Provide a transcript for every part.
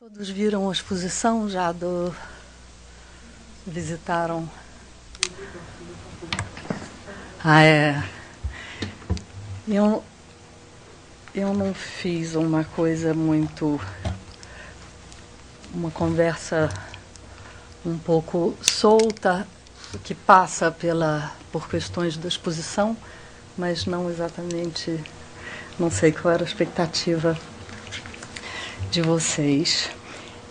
Todos viram a exposição já do... visitaram? Eu não fiz uma coisa muito... uma conversa um pouco solta, que passa por questões da exposição, mas não exatamente... não sei qual era a expectativa de vocês.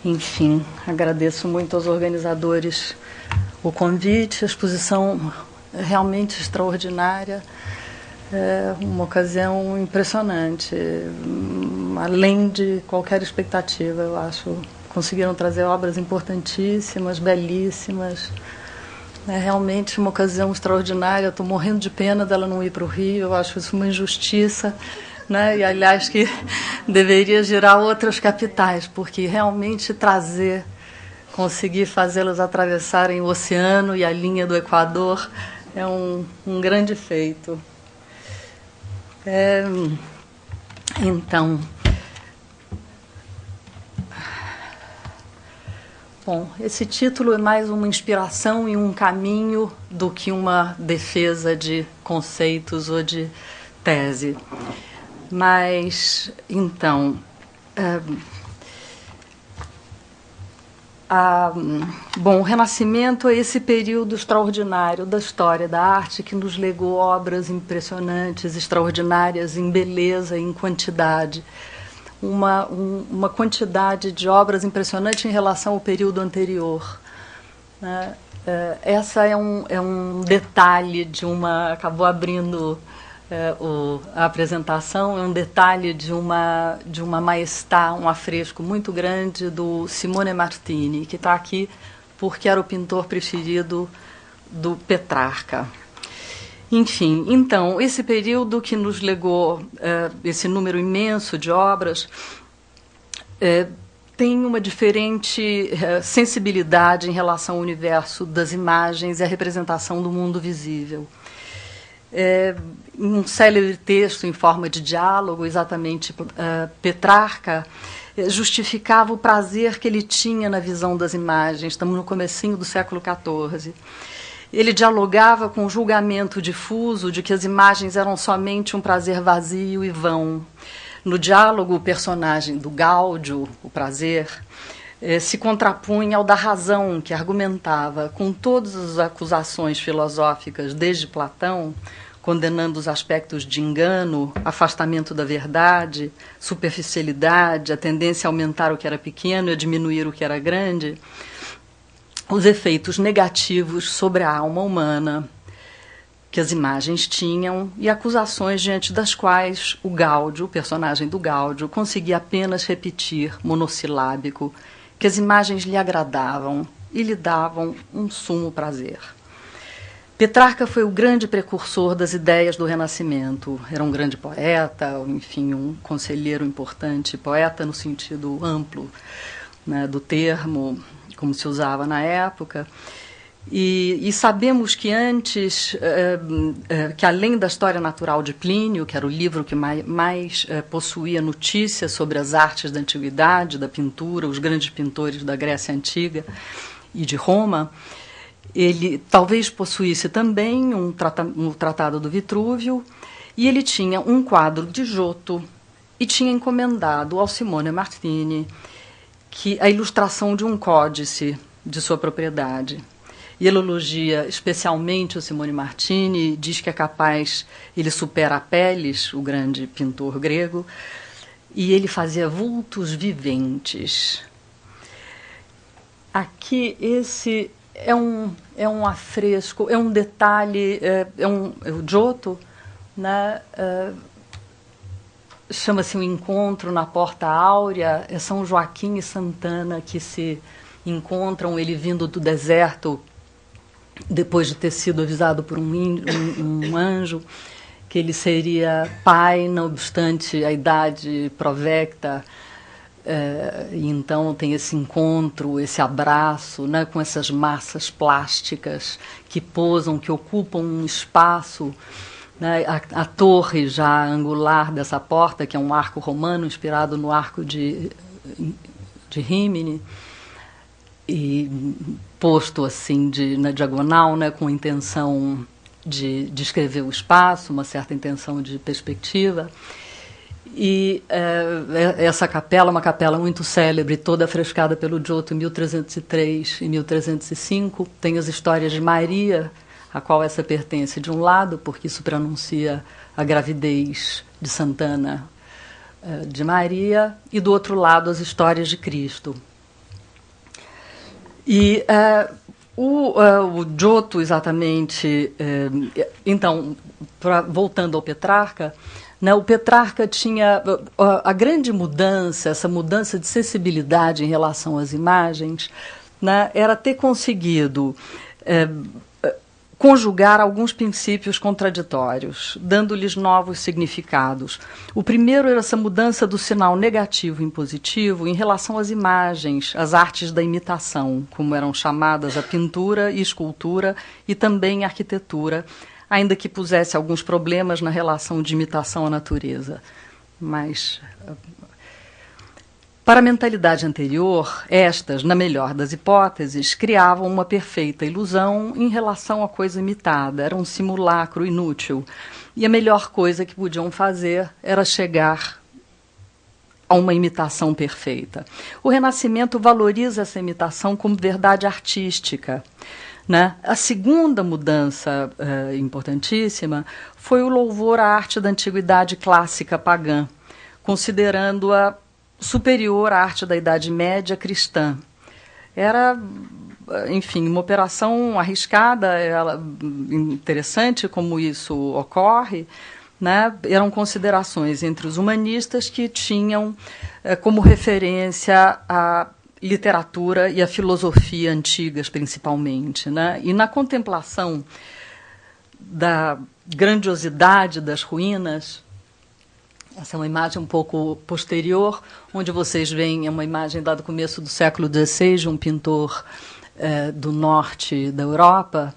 Enfim, agradeço muito aos organizadores o convite. A exposição é realmente extraordinária, é uma ocasião impressionante, além de qualquer expectativa. Eu acho conseguiram trazer obras importantíssimas, belíssimas. É realmente uma ocasião extraordinária. Estou morrendo de pena dela não ir para o Rio. Eu acho isso uma injustiça, né? E, aliás, que deveria girar outras capitais, porque realmente conseguir fazê-las atravessarem o oceano e a linha do Equador é um grande feito. Então, bom, esse título é mais uma inspiração e um caminho do que uma defesa de conceitos ou de tese. Mas, então, o Renascimento é esse período extraordinário da história da arte que nos legou obras impressionantes, extraordinárias em beleza e em quantidade. Uma quantidade de obras impressionante em relação ao período anterior, né? Essa é um detalhe de uma... acabou abrindo a apresentação, é um detalhe de uma maestà, um afresco muito grande do Simone Martini, que está aqui porque era o pintor preferido do Petrarca. Enfim, então, esse período que nos legou esse número imenso de obras tem uma diferente sensibilidade em relação ao universo das imagens e à representação do mundo visível. Um célebre texto em forma de diálogo, exatamente, Petrarca justificava o prazer que ele tinha na visão das imagens. Estamos no comecinho do século XIV. Ele dialogava com o julgamento difuso de que as imagens eram somente um prazer vazio e vão. No diálogo, o personagem do gáudio, o prazer, se contrapunha ao da razão, que argumentava com todas as acusações filosóficas desde Platão, condenando os aspectos de engano, afastamento da verdade, superficialidade, a tendência a aumentar o que era pequeno e a diminuir o que era grande, os efeitos negativos sobre a alma humana que as imagens tinham e acusações diante das quais o gáudio, o personagem do gáudio, conseguia apenas repetir, monossilábico, que as imagens lhe agradavam e lhe davam um sumo prazer. Petrarca foi o grande precursor das ideias do Renascimento. Era um grande poeta, enfim, um conselheiro importante, poeta no sentido amplo, né, do termo, como se usava na época. E sabemos que antes, que além da História Natural de Plínio, que era o livro que mais possuía notícias sobre as artes da antiguidade, da pintura, os grandes pintores da Grécia Antiga e de Roma, ele talvez possuísse também um Tratado do Vitrúvio, e ele tinha um quadro de Giotto e tinha encomendado ao Simone Martini a ilustração de um códice de sua propriedade. E ele elogia especialmente o Simone Martini, diz que é capaz, ele supera Apelles, o grande pintor grego, e ele fazia vultos viventes. Aqui, esse é um afresco, é um detalhe, o Giotto, né, chama-se um encontro na Porta Áurea, é São Joaquim e Santana que se encontram, ele vindo do deserto, depois de ter sido avisado por um anjo que ele seria pai, não obstante a idade provecta, e então tem esse encontro, esse abraço, né, com essas massas plásticas que posam, que ocupam um espaço, né, a torre já angular dessa porta, que é um arco romano inspirado no arco de Rímini, e posto assim na diagonal, né, com intenção de descrever o espaço, uma certa intenção de perspectiva. E essa capela, uma capela muito célebre, toda frescada pelo Giotto em 1303 e 1305, tem as histórias de Maria, a qual essa pertence de um lado, porque isso prenuncia a gravidez de Santana de Maria, e do outro lado as histórias de Cristo. E o Giotto, exatamente... então, voltando ao Petrarca, né, o Petrarca tinha a grande mudança, essa mudança de sensibilidade em relação às imagens, né, era ter conseguido conjugar alguns princípios contraditórios, dando-lhes novos significados. O primeiro era essa mudança do sinal negativo em positivo em relação às imagens, às artes da imitação, como eram chamadas a pintura e escultura, e também a arquitetura, ainda que pusesse alguns problemas na relação de imitação à natureza. Mas, para a mentalidade anterior, estas, na melhor das hipóteses, criavam uma perfeita ilusão em relação à coisa imitada, era um simulacro inútil. E a melhor coisa que podiam fazer era chegar a uma imitação perfeita. O Renascimento valoriza essa imitação como verdade artística, né? A segunda mudança importantíssima foi o louvor à arte da antiguidade clássica pagã, considerando-a superior à arte da Idade Média cristã. Era, enfim, uma operação arriscada, interessante como isso ocorre, né? Eram considerações entre os humanistas que tinham como referência a literatura e a filosofia antigas, principalmente, né? E na contemplação da grandiosidade das ruínas, essa é uma imagem um pouco posterior, onde vocês veem uma imagem lá do começo do século XVI, de um pintor do norte da Europa.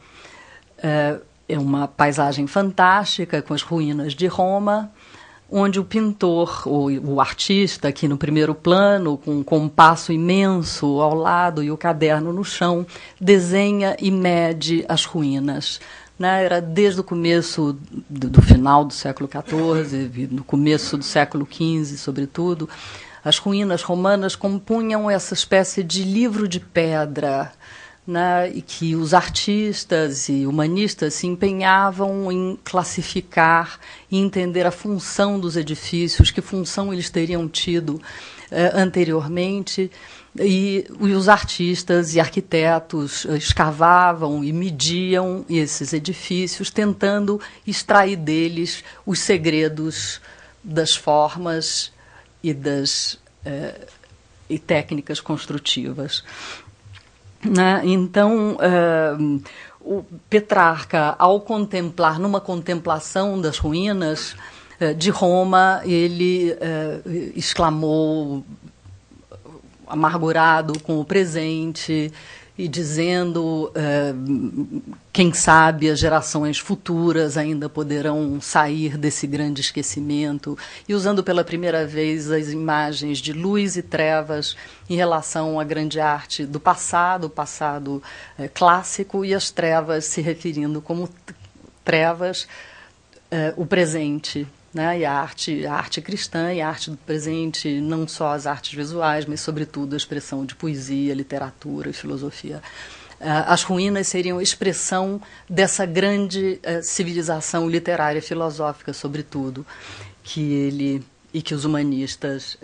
É uma paisagem fantástica, com as ruínas de Roma, onde o pintor, o artista, aqui no primeiro plano, com um compasso imenso ao lado e o caderno no chão, desenha e mede as ruínas. Né? Era desde o começo do final do século XIV, no começo do século XV, sobretudo, as ruínas romanas compunham essa espécie de livro de pedra, né? E que os artistas e humanistas se empenhavam em classificar e entender a função dos edifícios, que função eles teriam tido anteriormente. E os artistas e arquitetos escavavam e mediam esses edifícios, tentando extrair deles os segredos das formas e técnicas construtivas. Né? Então, o Petrarca, ao contemplar, numa contemplação das ruínas de Roma, ele exclamou, amargurado com o presente e dizendo, quem sabe as gerações futuras ainda poderão sair desse grande esquecimento, e usando pela primeira vez as imagens de luz e trevas em relação à grande arte do passado, o passado clássico, e as trevas se referindo como trevas, o presente. Né, e a arte cristã e a arte do presente, não só as artes visuais, mas, sobretudo, a expressão de poesia, literatura e filosofia. As ruínas seriam expressão dessa grande civilização literária e filosófica, sobretudo, que ele e que os humanistas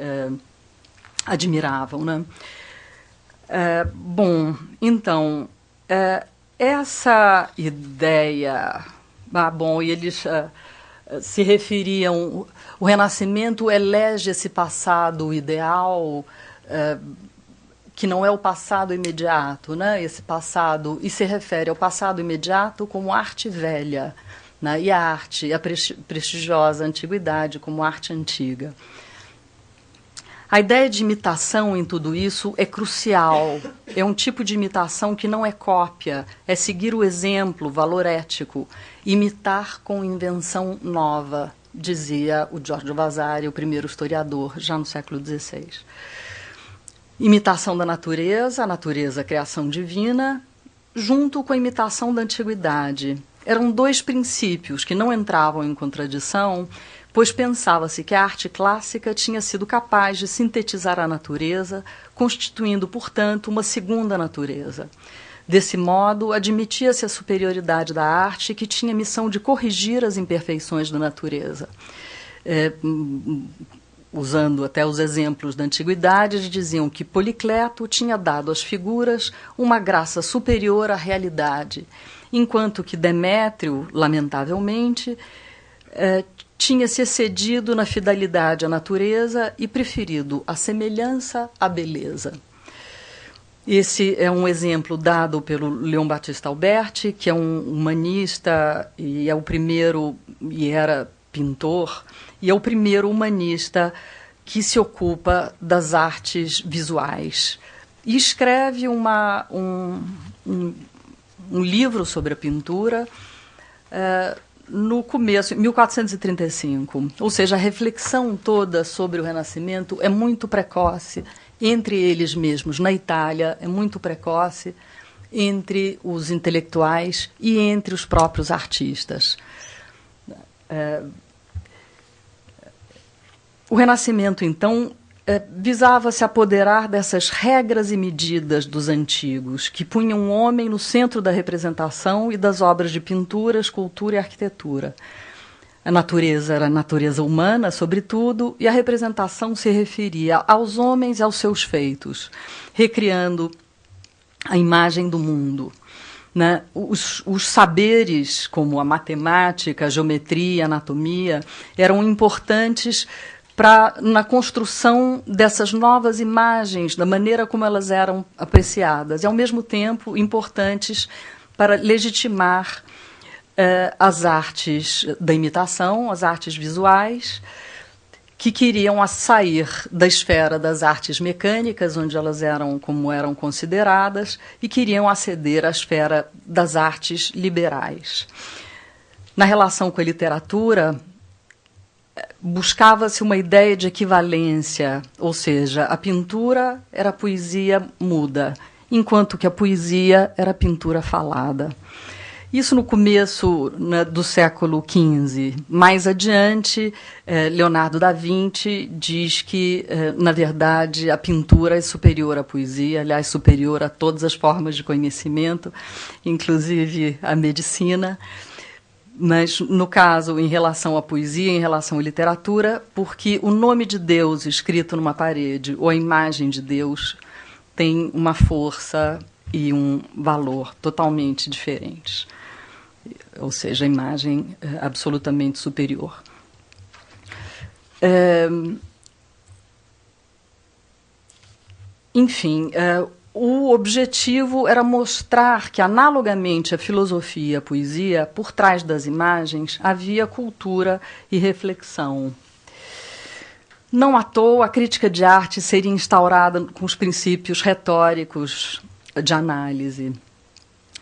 admiravam. Né? Bom, então, essa ideia... e eles... se referiam, o Renascimento elege esse passado ideal, que não é o passado imediato, né? Esse passado, e se refere ao passado imediato como arte velha, né? E a prestigiosa antiguidade como arte antiga. A ideia de imitação em tudo isso é crucial. É um tipo de imitação que não é cópia, é seguir o exemplo, valor ético, imitar com invenção nova, dizia o Giorgio Vasari, o primeiro historiador, já no século XVI. imitação da natureza, a natureza, a criação divina, junto com a imitação da antiguidade. Eram dois princípios que não entravam em contradição, pois pensava-se que a arte clássica tinha sido capaz de sintetizar a natureza, constituindo, portanto, uma segunda natureza. Desse modo, admitia-se a superioridade da arte, que tinha a missão de corrigir as imperfeições da natureza. Usando até os exemplos da antiguidade, diziam que Policleto tinha dado às figuras uma graça superior à realidade, enquanto que Demétrio, lamentavelmente, tinha se excedido na fidelidade à natureza e preferido a semelhança à beleza. Esse é um exemplo dado pelo Leon Battista Alberti, que é um humanista e é o primeiro, e era pintor, e é o primeiro humanista que se ocupa das artes visuais. E escreve um livro sobre a pintura no começo, em 1435. Ou seja, a reflexão toda sobre o Renascimento é muito precoce, entre eles mesmos, na Itália, é muito precoce, entre os intelectuais e entre os próprios artistas. O Renascimento, então, visava se apoderar dessas regras e medidas dos antigos, que punham o homem no centro da representação e das obras de pintura, escultura e arquitetura. A natureza era a natureza humana, sobretudo, e a representação se referia aos homens e aos seus feitos, recriando a imagem do mundo. Né? Os saberes, como a matemática, a geometria, a anatomia, eram importantes na construção dessas novas imagens, da maneira como elas eram apreciadas, e, ao mesmo tempo, importantes para legitimar as artes da imitação, as artes visuais, que queriam sair da esfera das artes mecânicas, onde elas eram como eram consideradas, e queriam aceder à esfera das artes liberais. Na relação com a literatura, buscava-se uma ideia de equivalência, ou seja, a pintura era a poesia muda, enquanto que a poesia era a pintura falada. Isso no começo, né, do século XV. Mais adiante, Leonardo da Vinci diz que, na verdade, a pintura é superior à poesia, aliás, superior a todas as formas de conhecimento, inclusive a medicina. Mas, no caso, em relação à poesia, em relação à literatura, porque o nome de Deus escrito numa parede, ou a imagem de Deus, tem uma força e um valor totalmente diferentes. Ou seja, a imagem absolutamente superior. Enfim, o objetivo era mostrar que, analogamente à filosofia e à poesia, por trás das imagens havia cultura e reflexão. Não à toa, a crítica de arte seria instaurada com os princípios retóricos de análise,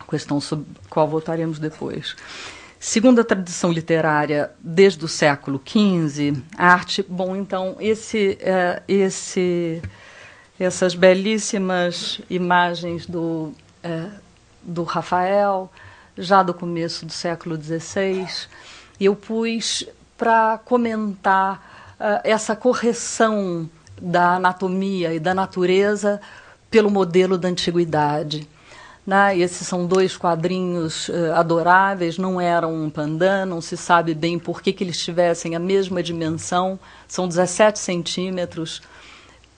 questão sobre a qual voltaremos depois. Segundo a tradição literária, desde o século XV, a arte... Bom, então, essas belíssimas imagens do Rafael, já do começo do século XVI, eu pus para comentar essa correção da anatomia e da natureza pelo modelo da antiguidade. Né? Esses são dois quadrinhos adoráveis, não eram um pandan, não se sabe bem por que eles tivessem a mesma dimensão, são 17 centímetros,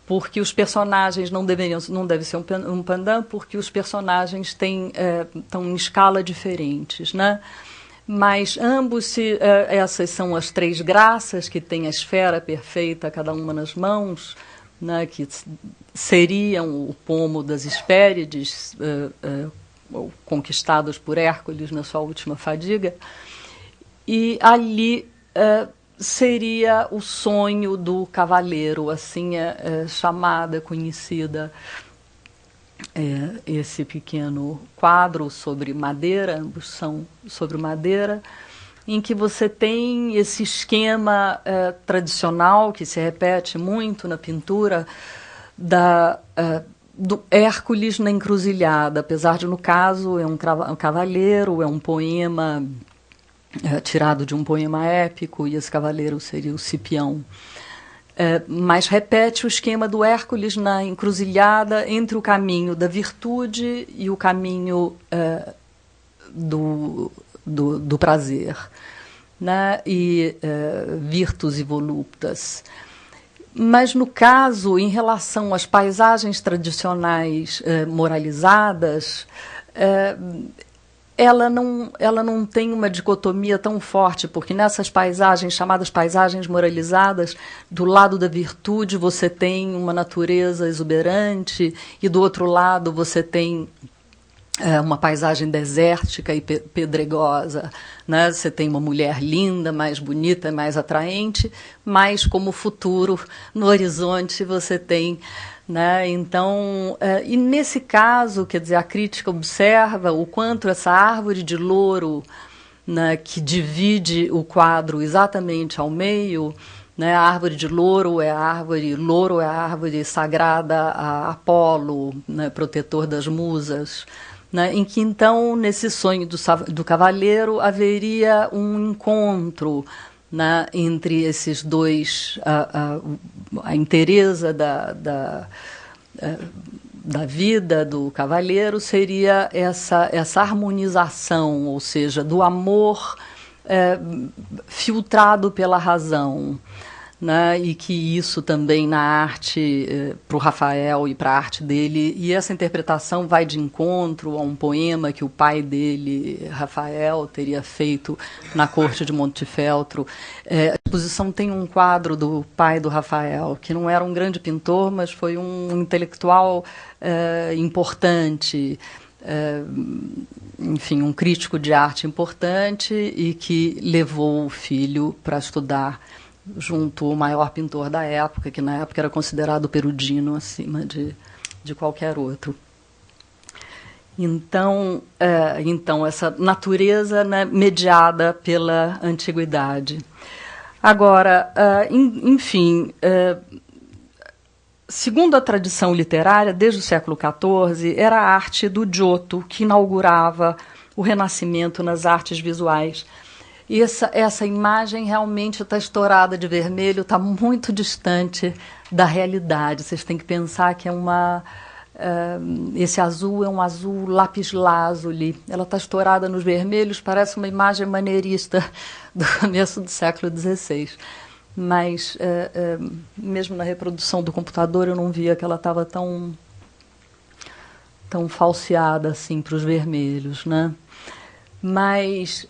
porque os personagens não deve ser um pandan, porque os personagens estão em escala diferentes, né? Mas ambos, essas são as três graças, que têm a esfera perfeita, cada uma nas mãos, né, que seriam o pomo das Hespérides, conquistados por Hércules na sua última fadiga. E ali seria o sonho do cavaleiro, assim chamada, conhecida, esse pequeno quadro sobre madeira, ambos são sobre madeira, em que você tem esse esquema tradicional que se repete muito na pintura do Hércules na Encruzilhada, apesar de, no caso, é um cavaleiro, é um poema tirado de um poema épico, e esse cavaleiro seria o Cipião. Mas repete o esquema do Hércules na encruzilhada entre o caminho da virtude e o caminho do prazer, né? E virtus e voluptas. Mas, no caso, em relação às paisagens tradicionais moralizadas, ela não tem uma dicotomia tão forte, porque nessas paisagens, chamadas paisagens moralizadas, do lado da virtude você tem uma natureza exuberante, e do outro lado você tem uma paisagem desértica e pedregosa, né? Você tem uma mulher linda, mais bonita, mais atraente, mas como futuro no horizonte você tem, né? Então, e nesse caso, quer dizer, a crítica observa o quanto essa árvore de louro, né, que divide o quadro exatamente ao meio, né? A árvore de louro é a árvore sagrada a Apolo, né, protetor das musas, né, em que, então, nesse sonho do cavaleiro, haveria um encontro, né, entre esses dois, a inteireza da vida do cavaleiro seria essa harmonização, ou seja, do amor filtrado pela razão, né, e que isso também na arte, para o Rafael e para a arte dele, e essa interpretação vai de encontro a um poema que o pai dele, Rafael, teria feito na corte de Montefeltro. A exposição tem um quadro do pai do Rafael, que não era um grande pintor, mas foi um intelectual importante, enfim, um crítico de arte importante, e que levou o filho para estudar junto ao maior pintor da época, que na época era considerado Perugino acima de qualquer outro. Então, essa natureza, né, mediada pela antiguidade. Agora, enfim, segundo a tradição literária, desde o século XIV, era a arte do Giotto que inaugurava o Renascimento nas artes visuais. E essa imagem realmente está estourada de vermelho, está muito distante da realidade. Vocês têm que pensar que esse azul é um azul lápis-lazuli. Ela está estourada nos vermelhos, parece uma imagem maneirista do começo do século XVI. Mas, mesmo na reprodução do computador, eu não via que ela estava tão falseada assim para os vermelhos, né? Mas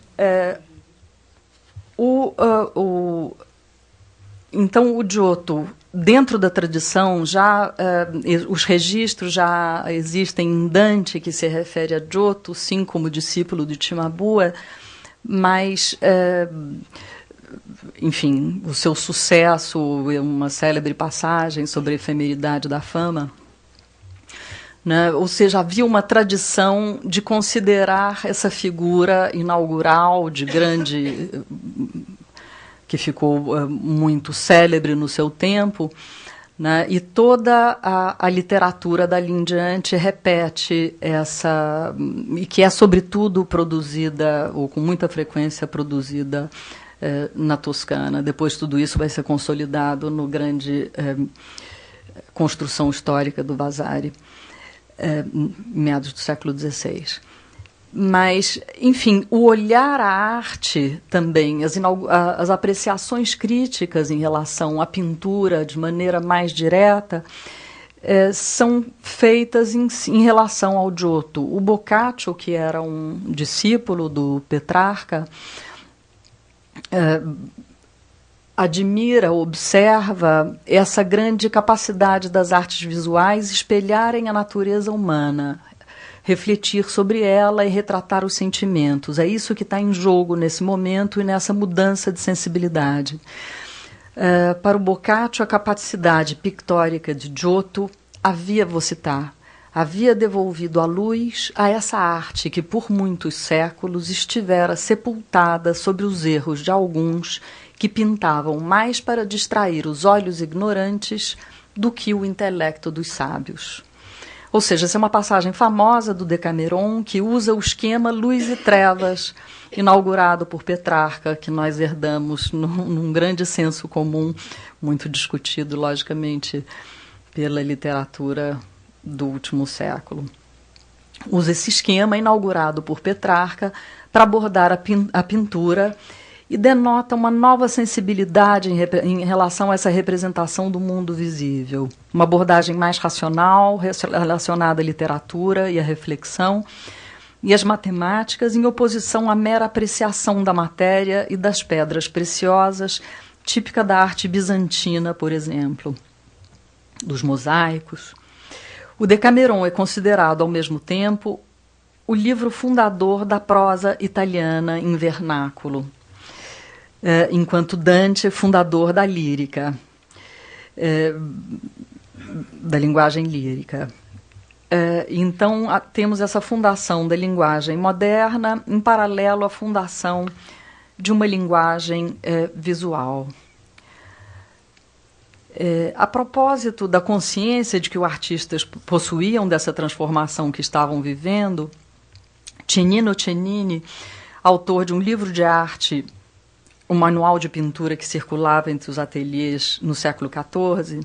então o Giotto, dentro da tradição, os registros já existem em Dante, que se refere a Giotto, sim, como discípulo de Cimabue, mas, enfim, o seu sucesso é uma célebre passagem sobre a efemeridade da fama, né? Ou seja, havia uma tradição de considerar essa figura inaugural de grande, que ficou muito célebre no seu tempo, né? E toda a literatura dali em diante repete essa, e que é sobretudo produzida, ou com muita frequência produzida, na Toscana. Depois tudo isso vai ser consolidado no grande construção histórica do Vasari, meados do século XVI. Mas, enfim, o olhar à arte também, as apreciações críticas em relação à pintura de maneira mais direta, são feitas em relação ao Giotto. O Boccaccio, que era um discípulo do Petrarca, admira, observa essa grande capacidade das artes visuais espelharem a natureza humana, refletir sobre ela e retratar os sentimentos. É isso que está em jogo nesse momento e nessa mudança de sensibilidade. Para o Boccaccio, a capacidade pictórica de Giotto havia devolvido a luz a essa arte que por muitos séculos estivera sepultada sobre os erros de alguns que pintavam mais para distrair os olhos ignorantes do que o intelecto dos sábios. Ou seja, essa é uma passagem famosa do Decameron, que usa o esquema luz e trevas, inaugurado por Petrarca, que nós herdamos num grande senso comum, muito discutido, logicamente, pela literatura do último século. Usa esse esquema inaugurado por Petrarca para abordar a pintura e denota uma nova sensibilidade em relação a essa representação do mundo visível. Uma abordagem mais racional, relacionada à literatura e à reflexão, e às matemáticas, em oposição à mera apreciação da matéria e das pedras preciosas, típica da arte bizantina, por exemplo, dos mosaicos. O Decameron é considerado, ao mesmo tempo, o livro fundador da prosa italiana em vernáculo, enquanto Dante é fundador da lírica, da linguagem lírica. Então, temos essa fundação da linguagem moderna em paralelo à fundação de uma linguagem visual. A propósito da consciência de que os artistas possuíam dessa transformação que estavam vivendo, Cennino Cennini, autor de um livro de arte, um manual de pintura que circulava entre os ateliês no século XIV,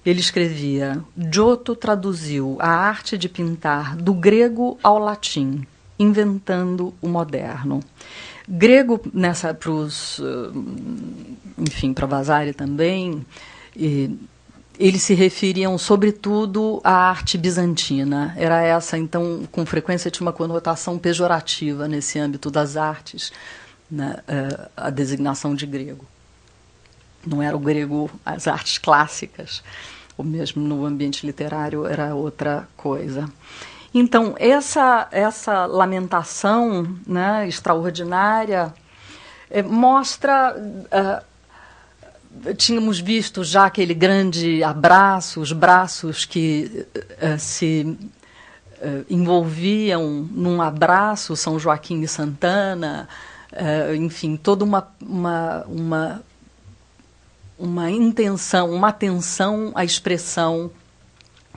ele escrevia: Giotto traduziu a arte de pintar do grego ao latim, inventando o moderno. Grego, para Vasari também, eles se referiam sobretudo à arte bizantina. Era essa, então, com frequência tinha uma conotação pejorativa nesse âmbito das artes, né, a designação de grego. Não era o grego, as artes clássicas, ou mesmo no ambiente literário era outra coisa. Então, essa lamentação, né, extraordinária mostra... tínhamos visto já aquele grande abraço, os braços que se envolviam num abraço, São Joaquim e Santana, enfim, toda uma intenção, uma atenção à expressão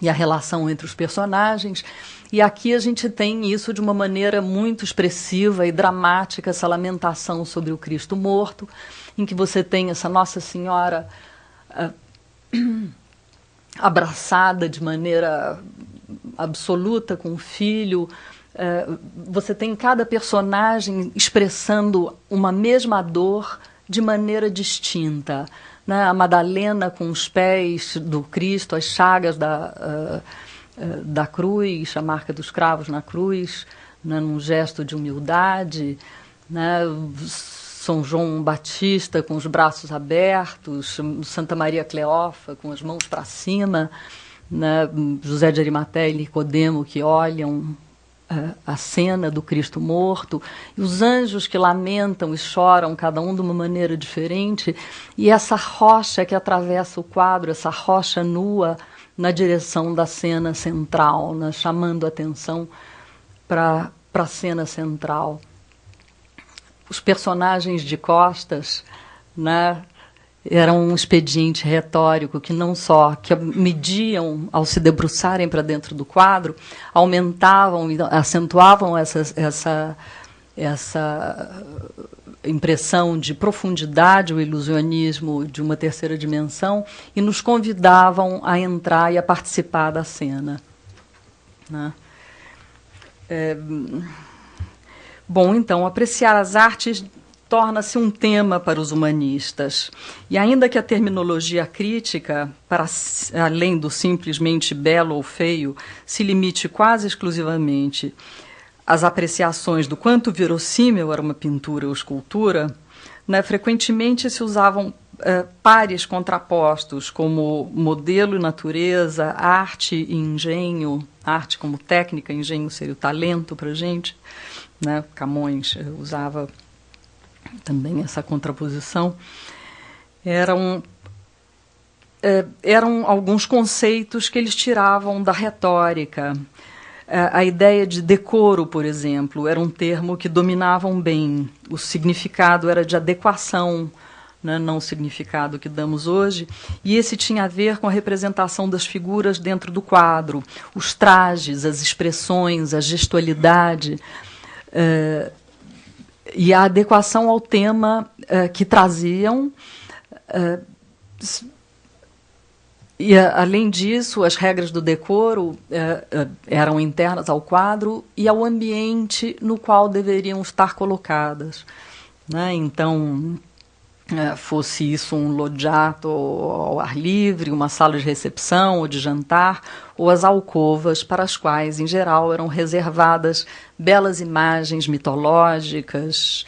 e à relação entre os personagens. E aqui a gente tem isso de uma maneira muito expressiva e dramática, essa lamentação sobre o Cristo morto, em que você tem essa Nossa Senhora abraçada de maneira absoluta com o filho. Você tem cada personagem expressando uma mesma dor de maneira distinta, né? A Madalena com os pés do Cristo, as chagas da cruz, a marca dos cravos na cruz, né? Num gesto de humildade, né? São João Batista com os braços abertos, Santa Maria Cleófa com as mãos para cima, né? José de Arimateia e Nicodemo que olham a cena do Cristo morto, e os anjos que lamentam e choram, cada um de uma maneira diferente, e essa rocha que atravessa o quadro, essa rocha nua na direção da cena central, né? Chamando a atenção para a cena central. Os personagens de costas, né, eram um expediente retórico que não só que mediam ao se debruçarem para dentro do quadro, aumentavam e acentuavam essa impressão de profundidade, o ilusionismo de uma terceira dimensão, e nos convidavam a entrar e a participar da cena, né? Bom, então, apreciar as artes torna-se um tema para os humanistas. E ainda que a terminologia crítica, para além do simplesmente belo ou feio, se limite quase exclusivamente às apreciações do quanto verossímil era uma pintura ou escultura, né, frequentemente se usavam pares contrapostos, como modelo e natureza, arte e engenho, arte como técnica, engenho seria o talento para a gente, né? Camões usava também essa contraposição. Eram alguns conceitos que eles tiravam da retórica. A ideia de decoro, por exemplo, era um termo que dominavam bem. O significado era de adequação, né, não o significado que damos hoje, e esse tinha a ver com a representação das figuras dentro do quadro, os trajes, as expressões, a gestualidade, e a adequação ao tema que traziam. E, além disso, as regras do decoro eram internas ao quadro e ao ambiente no qual deveriam estar colocadas, né? Então, fosse isso um loggiato ao ar livre, uma sala de recepção ou de jantar, ou as alcovas para as quais, em geral, eram reservadas belas imagens mitológicas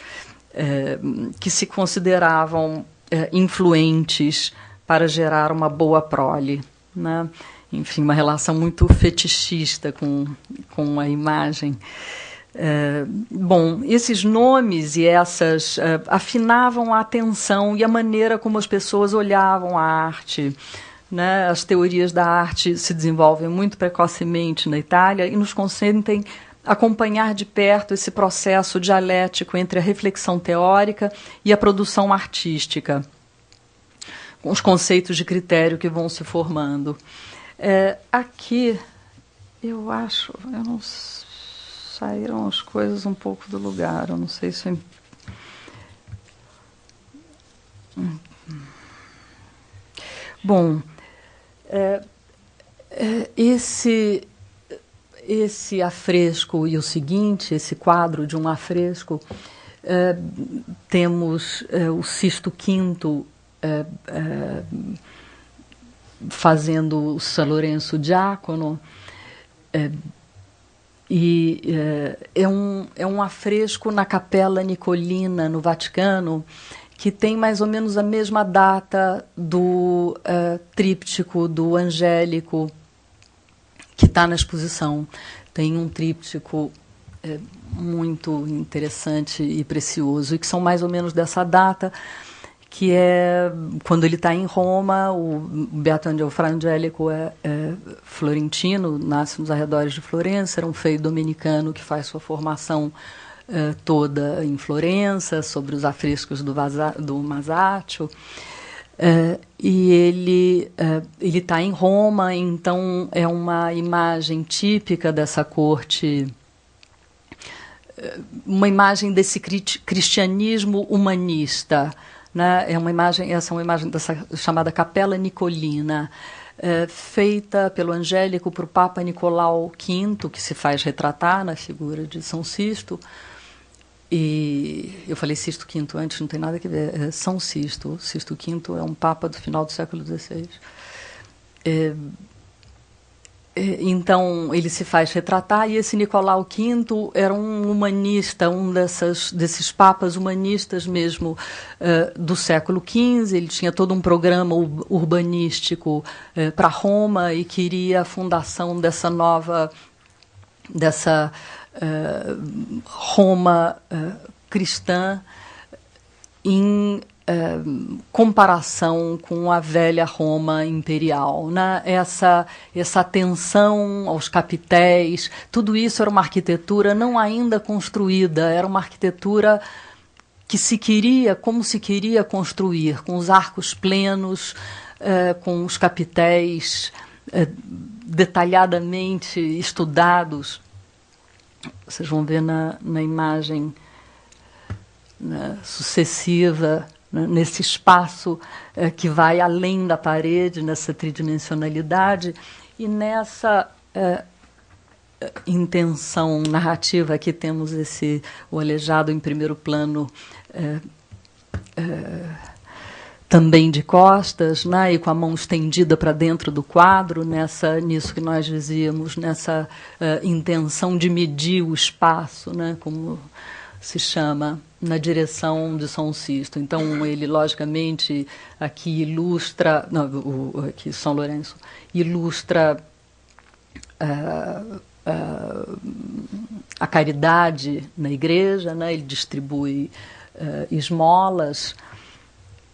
que se consideravam influentes para gerar uma boa prole, né? Enfim, uma relação muito fetichista com a imagem. Bom, esses nomes e essas afinavam a atenção e a maneira como as pessoas olhavam a arte, né? As teorias da arte se desenvolvem muito precocemente na Itália e nos consentem acompanhar de perto esse processo dialético entre a reflexão teórica e a produção artística, com os conceitos de critério que vão se formando. Aqui, eu acho, eu não saíram as coisas um pouco do lugar, eu não sei se... Bom, esse afresco e o seguinte, esse quadro de um afresco, temos o Sisto V fazendo o São Lourenço diácono, é um afresco na Capela Nicolina, no Vaticano, que tem mais ou menos a mesma data do tríptico do Angélico que está na exposição. Tem um tríptico muito interessante e precioso, e que são mais ou menos dessa data, que é quando ele está em Roma. O Beato Fra Angelico é florentino, nasce nos arredores de Florença, era um frei dominicano que faz sua formação toda em Florença, sobre os afrescos do Masaccio, e ele está em Roma, então é uma imagem típica dessa corte, uma imagem desse cristianismo humanista, né? Essa é uma imagem dessa chamada Capela Nicolina, feita pelo Angélico para o Papa Nicolau V, que se faz retratar na figura de São Sisto. E eu falei Sisto V antes, não tem nada a ver, é São Sisto. Sisto V é um papa do final do século XVI. Então, ele se faz retratar, e esse Nicolau V era um humanista, desses papas humanistas mesmo do século XV. Ele tinha todo um programa urbanístico para Roma e queria a fundação dessa Roma cristã em comparação com a velha Roma imperial, né? Essa atenção aos capitéis, tudo isso era uma arquitetura não ainda construída, era uma arquitetura que como se queria construir, com os arcos plenos, com os capitéis detalhadamente estudados. Vocês vão ver na imagem sucessiva, nesse espaço que vai além da parede, nessa tridimensionalidade, e nessa intenção narrativa. Aqui temos o aleijado em primeiro plano, também de costas, né, e com a mão estendida para dentro do quadro, nisso que nós dizíamos, nessa intenção de medir o espaço, né, como se chama, na direção de São Sisto. Então, ele, logicamente, aqui ilustra... aqui São Lourenço ilustra a caridade na igreja, né? Ele distribui esmolas,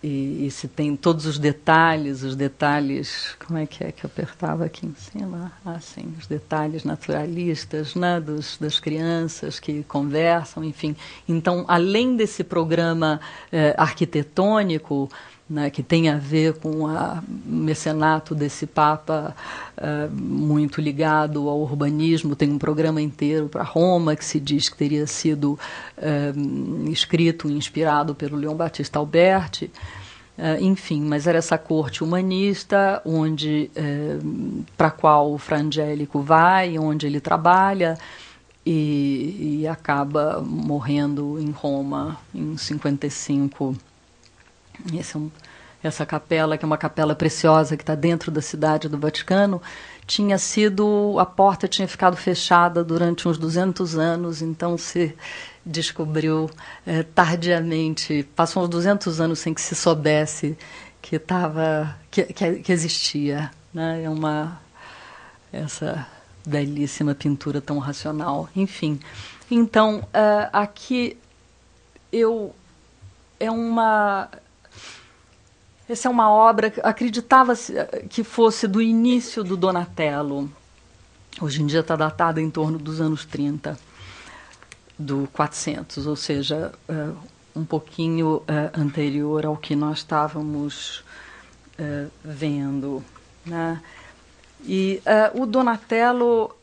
e se tem todos os detalhes, como é que eu apertava aqui em cima? Sim, os detalhes naturalistas, né, das crianças que conversam, enfim. Então, além desse programa arquitetônico, né, que tem a ver com o mecenato desse Papa muito ligado ao urbanismo, tem um programa inteiro para Roma, que se diz que teria sido escrito e inspirado pelo Leon Battista Alberti. Enfim, mas era essa corte humanista para a qual o Fra Angelico vai, onde ele trabalha, e acaba morrendo em Roma em 55. Essa capela, que é uma capela preciosa que está dentro da cidade do Vaticano, a porta tinha ficado fechada durante uns 200 anos, então se descobriu tardiamente, passou uns 200 anos sem que se soubesse que existia, né? Essa belíssima pintura tão racional. Enfim, então aqui essa é uma obra que acreditava-se que fosse do início do Donatello. Hoje em dia está datada em torno dos anos 30, do 400, ou seja, um pouquinho anterior ao que nós estávamos vendo, né? E o Donatello...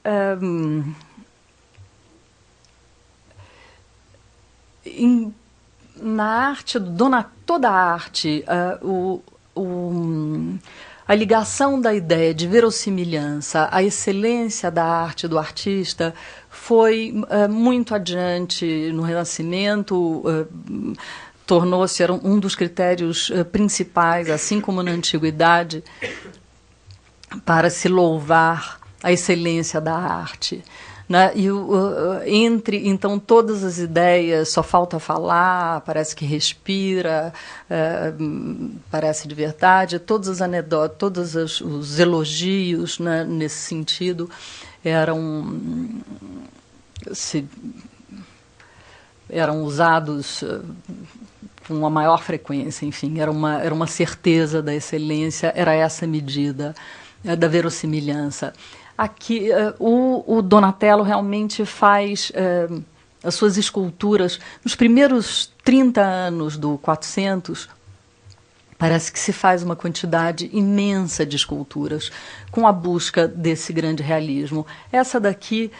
na arte, toda a arte, a ligação da ideia de verossimilhança, a excelência da arte do artista foi muito adiante no Renascimento, tornou-se um dos critérios principais, assim como na Antiguidade, para se louvar a excelência da arte. Né? E então todas as ideias, só falta falar, parece que respira, parece de verdade, todas as anedotas, todos os elogios, né, nesse sentido eram usados com uma maior frequência. Enfim, era uma certeza da excelência, era essa medida da verossimilhança. Aqui, o Donatello realmente faz as suas esculturas. Nos primeiros 30 anos do 400, parece que se faz uma quantidade imensa de esculturas com a busca desse grande realismo. Essa daqui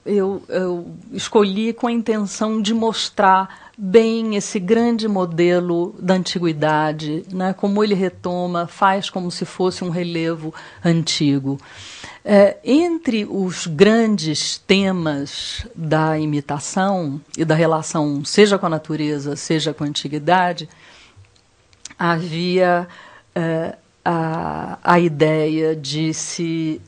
eu escolhi com a intenção de mostrar bem esse grande modelo da antiguidade, né, como ele retoma, faz como se fosse um relevo antigo. Entre os grandes temas da imitação e da relação, seja com a natureza, seja com a antiguidade, havia a ideia de se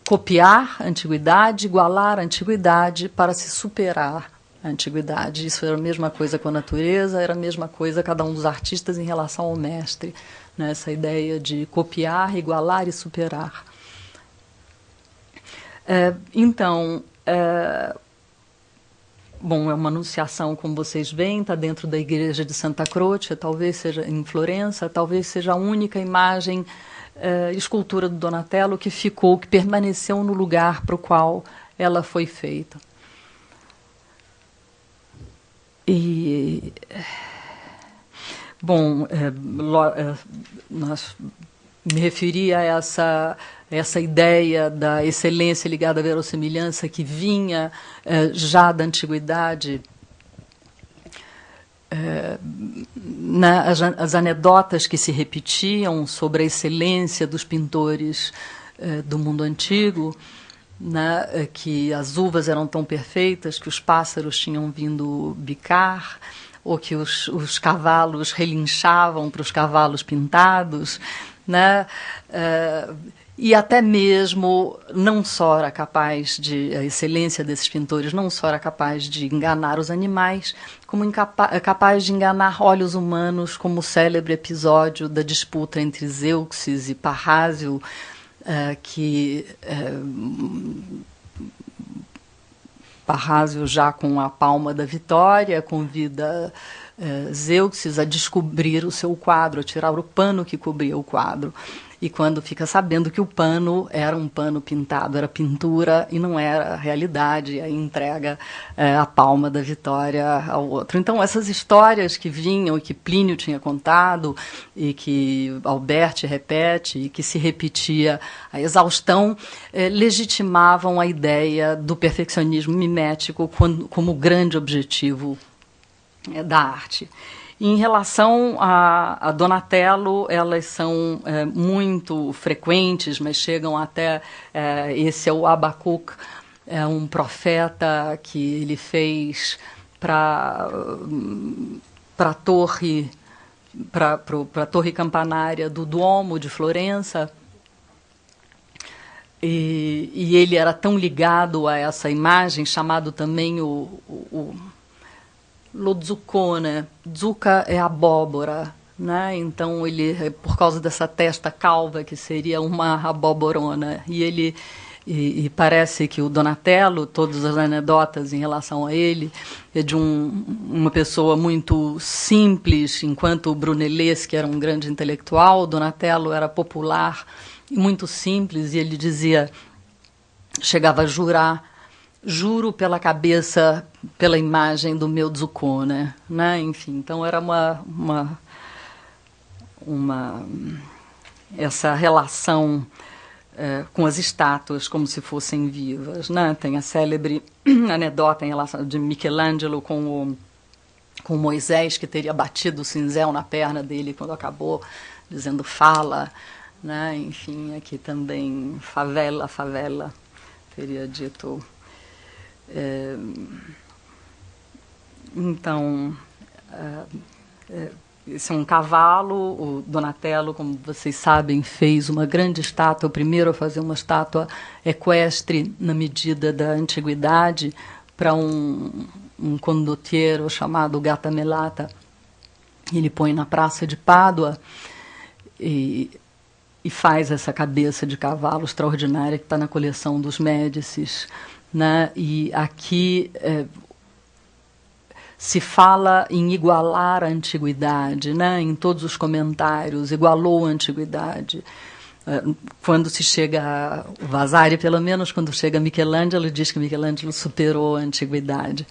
copiar a antiguidade, igualar a antiguidade para se superar a antiguidade. Isso era a mesma coisa com a natureza, era a mesma coisa cada um dos artistas em relação ao mestre, né? Essa ideia de copiar, igualar e superar. Então, bom, é uma anunciação, como vocês veem, está dentro da igreja de Santa Croce, talvez seja em Florença, talvez seja a única imagem, escultura do Donatello que permaneceu no lugar para o qual ela foi feita. E, bom, me referi a essa ideia da excelência ligada à verossimilhança que vinha já da antiguidade. As anedotas que se repetiam sobre a excelência dos pintores do mundo antigo, né, que as uvas eram tão perfeitas que os pássaros tinham vindo bicar, ou que os cavalos relinchavam para os cavalos pintados, né, e até mesmo não só era capaz a excelência desses pintores não só era capaz de enganar os animais, como capaz de enganar olhos humanos, como o célebre episódio da disputa entre Zeuxis e Parrásio, que Parrásio, já com a palma da vitória, convida Zeuxis a descobrir o seu quadro, a tirar o pano que cobria o quadro. E quando fica sabendo que o pano era um pano pintado, era pintura e não era realidade, aí entrega a palma da vitória ao outro. Então, essas histórias que vinham e que Plínio tinha contado e que Alberti repete e que se repetia a exaustão, legitimavam a ideia do perfeccionismo mimético como grande objetivo da arte. Em relação a Donatello, elas são muito frequentes, mas chegam até... esse é o Abacuc, é um profeta que ele fez para a torre campanária do Duomo de Florença. E ele era tão ligado a essa imagem, chamado também lo zuccone. Zucca é abóbora, né? Então ele, por causa dessa testa calva que seria uma abóborona, e parece que o Donatello, todas as anedotas em relação a ele, é de uma pessoa muito simples, enquanto o Brunelleschi era um grande intelectual, o Donatello era popular e muito simples, e ele dizia, chegava a jurar: juro pela cabeça, pela imagem do meu Zuccone, né? Enfim, então era essa relação com as estátuas como se fossem vivas, né? Tem a célebre anedota em relação de Michelangelo com Moisés, que teria batido o cinzel na perna dele quando acabou, dizendo fala, né? Enfim, aqui também favela, teria dito. Então, esse é um cavalo. O Donatello, como vocês sabem, fez uma grande estátua, o primeiro a fazer uma estátua equestre na medida da antiguidade, para um condottiero chamado Gattamelata. Ele põe na praça de Pádua e faz essa cabeça de cavalo extraordinária que está na coleção dos Médicis, né? E aqui se fala em igualar a antiguidade, né? Em todos os comentários, igualou a antiguidade. Quando se chega o Vasari, pelo menos quando chega Michelangelo, diz que Michelangelo superou a antiguidade,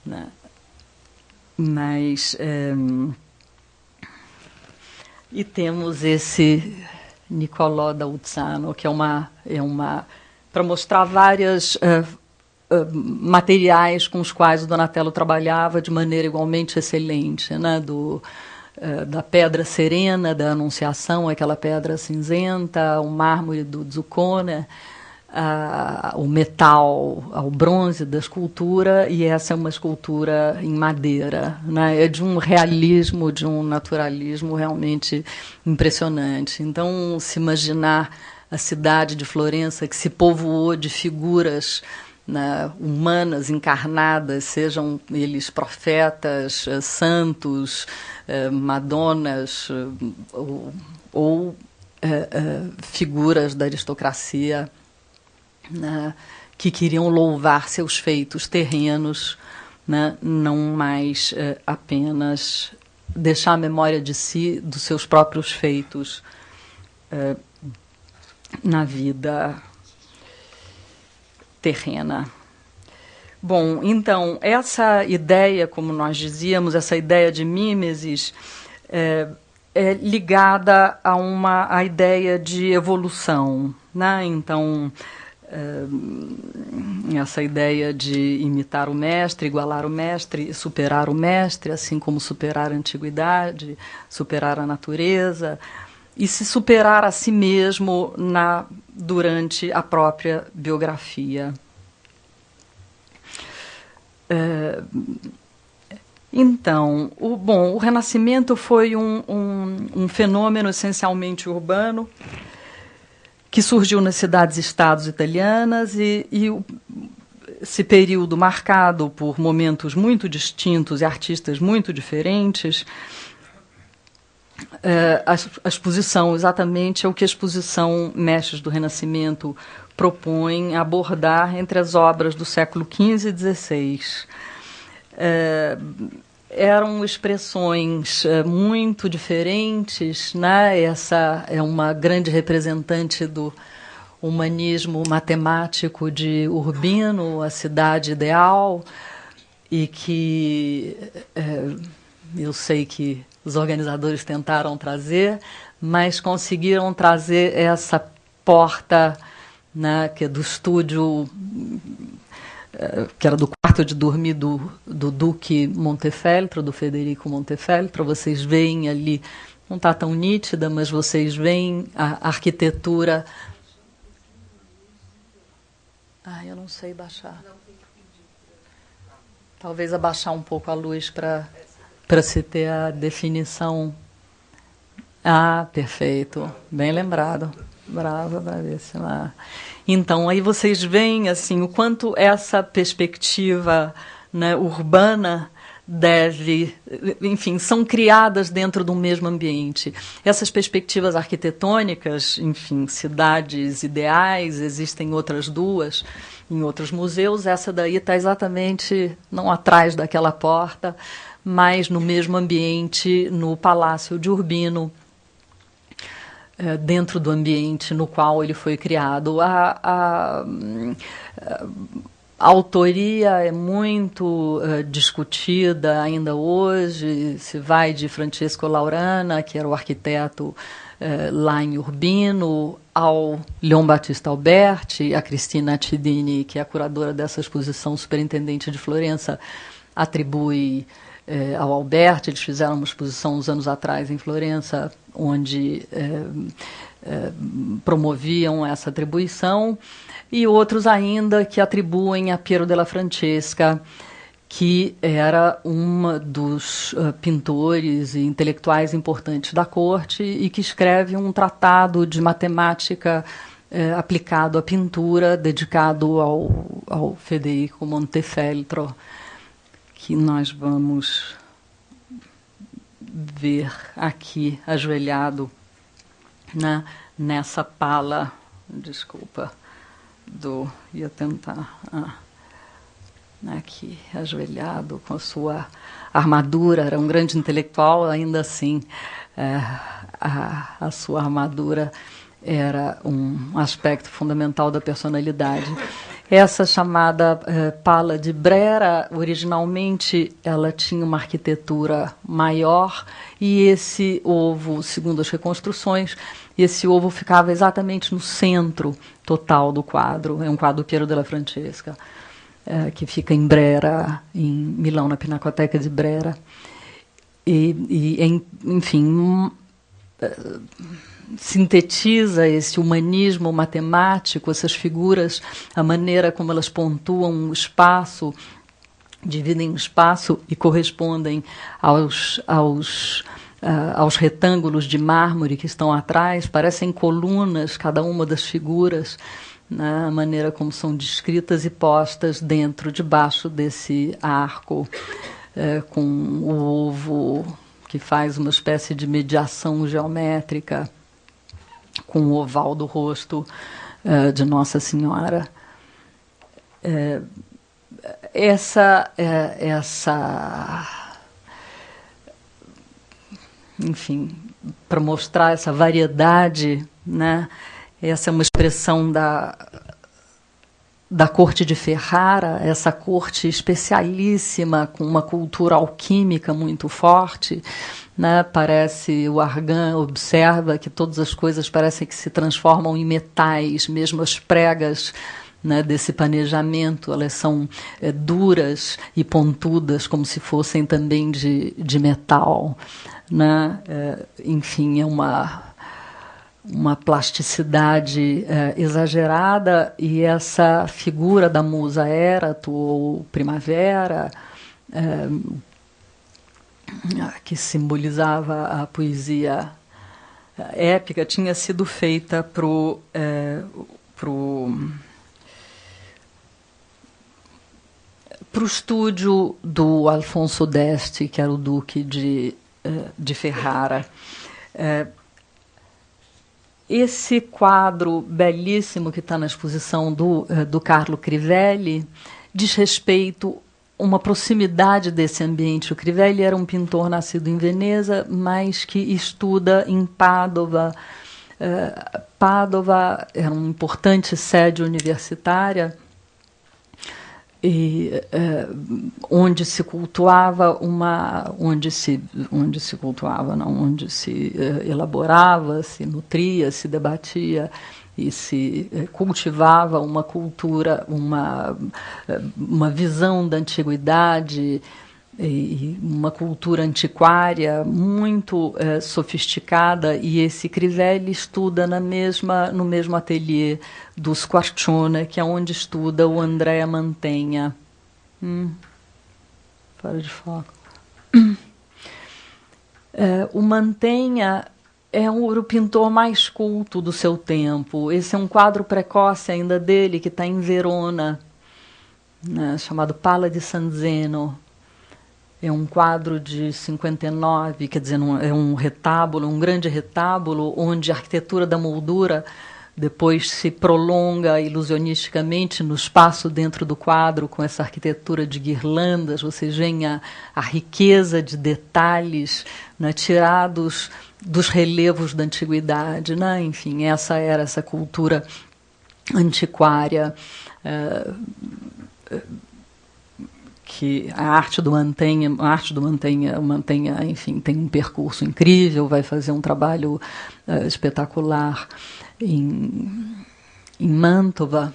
né? Mas e temos esse Niccolò da Uzzano, que é uma para mostrar várias materiais com os quais o Donatello trabalhava de maneira igualmente excelente, né? Da pedra serena da Anunciação, aquela pedra cinzenta, o mármore do Zuccone, o metal, o bronze da escultura, e essa é uma escultura em madeira, né? É de um realismo, de um naturalismo realmente impressionante. Então, se imaginar a cidade de Florença, que se povoou de figuras, né, humanas, encarnadas, sejam eles profetas, santos, madonas, ou figuras da aristocracia, né, que queriam louvar seus feitos terrenos, né, não mais apenas deixar a memória de si, dos seus próprios feitos na vida terrena. Bom, então, essa ideia, como nós dizíamos, essa ideia de mimesis é ligada a ideia de evolução, né? Então, essa ideia de imitar o mestre, igualar o mestre, superar o mestre, assim como superar a antiguidade, superar a natureza, e se superar a si mesmo durante a própria biografia. Então, o Renascimento foi um fenômeno essencialmente urbano, que surgiu nas cidades-estados italianas, e esse período marcado por momentos muito distintos e artistas muito diferentes. A exposição, exatamente, é o que a exposição Mestres do Renascimento propõe abordar entre as obras do século XV e XVI. eram expressões muito diferentes, né? Essa é uma grande representante do humanismo matemático de Urbino, A Cidade Ideal, e que eu sei que os organizadores tentaram trazer, mas conseguiram trazer essa porta, né, que é do estúdio, que era do quarto de dormir do Duque Montefeltro, do Federico Montefeltro. Vocês veem ali, não está tão nítida, mas vocês veem a arquitetura. Eu não sei baixar. Talvez abaixar um pouco a luz para se ter a definição. Perfeito. Bem lembrado. Brava, bravíssima. Então, aí vocês veem assim, o quanto essa perspectiva, né, urbana deve... Enfim, são criadas dentro do mesmo ambiente. Essas perspectivas arquitetônicas, enfim, cidades ideais, existem outras duas em outros museus. Essa daí está exatamente, não atrás daquela porta, mas no mesmo ambiente, no Palácio de Urbino, dentro do ambiente no qual ele foi criado. A autoria é muito discutida ainda hoje. Se vai de Francesco Laurana, que era o arquiteto lá em Urbino, ao Leon Battista Alberti, a Cristina Tidini, que é a curadora dessa exposição, superintendente de Florença, atribui ao Alberti. Eles fizeram uma exposição uns anos atrás em Florença, onde promoviam essa atribuição, e outros ainda que atribuem a Piero della Francesca, que era um dos pintores e intelectuais importantes da corte e que escreve um tratado de matemática aplicado à pintura, dedicado ao Federico Montefeltro, que nós vamos ver aqui ajoelhado, né, nessa pala, desculpa, ia tentar, aqui, ajoelhado com a sua armadura. Era um grande intelectual, ainda assim, a sua armadura era um aspecto fundamental da personalidade. Essa chamada pala de Brera, originalmente ela tinha uma arquitetura maior, e esse ovo, segundo as reconstruções, esse ovo ficava exatamente no centro total do quadro. É um quadro do Piero della Francesca, que fica em Brera, em Milão, na Pinacoteca de Brera. Enfim, sintetiza esse humanismo matemático, essas figuras, a maneira como elas pontuam o espaço, dividem o espaço e correspondem aos retângulos de mármore que estão atrás. Parecem colunas, cada uma das figuras, né, a maneira como são descritas e postas debaixo desse arco, com o ovo que faz uma espécie de mediação geométrica com o oval do rosto de Nossa Senhora. Enfim, para mostrar essa variedade, né? Essa é uma expressão da corte de Ferrara, essa corte especialíssima, com uma cultura alquímica muito forte, né? Parece, o Argan observa que todas as coisas parecem que se transformam em metais, mesmo as pregas, né, desse panejamento, elas são duras e pontudas, como se fossem também de metal, né? Enfim, é uma plasticidade exagerada, e essa figura da musa Erato, ou Primavera, que simbolizava a poesia épica, tinha sido feita pro estúdio do Alfonso d'Este, que era o duque de Ferrara. Esse quadro belíssimo que está na exposição do Carlo Crivelli diz respeito uma proximidade desse ambiente. O Crivelli era um pintor nascido em Veneza, mas que estuda em Pádua. Pádua era uma importante sede universitária, e onde se cultuava onde se elaborava, se nutria, se debatia e se cultivava uma cultura, uma visão da antiguidade e uma cultura antiquária muito sofisticada, e esse Crivelli estuda no mesmo ateliê do Squarcione, que é onde estuda o Andrea Mantegna. Fora de foco. O Mantegna é o pintor mais culto do seu tempo. Esse é um quadro precoce ainda dele, que está em Verona, né, chamado Pala di San Zeno. É um quadro de 59, quer dizer, é um retábulo, um grande retábulo, onde a arquitetura da moldura depois se prolonga ilusionisticamente no espaço dentro do quadro, com essa arquitetura de guirlandas. Vocês veem a riqueza de detalhes, né, tirados dos relevos da antiguidade, né? Enfim, essa era essa cultura antiquária, que a arte do Mantegna, enfim, tem um percurso incrível, vai fazer um trabalho espetacular em Mantova.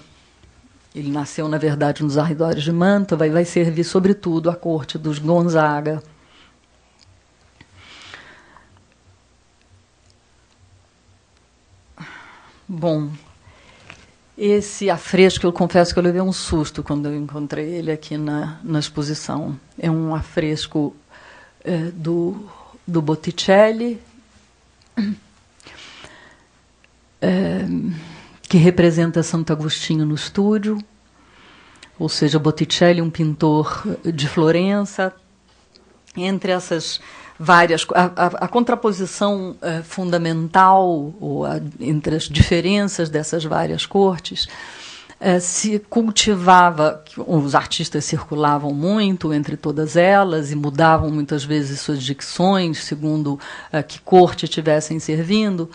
Ele nasceu, na verdade, nos arredores de Mantova e vai servir, sobretudo, à corte dos Gonzaga. Bom, esse afresco, eu confesso que eu levei um susto quando eu encontrei ele aqui na exposição. É um afresco do Botticelli, que representa Santo Agostinho no estúdio, ou seja, Botticelli, um pintor de Florença. Entre essas várias... A contraposição fundamental, entre as diferenças dessas várias cortes, se cultivava, os artistas circulavam muito entre todas elas e mudavam muitas vezes suas dicções, segundo que corte estivessem servindo,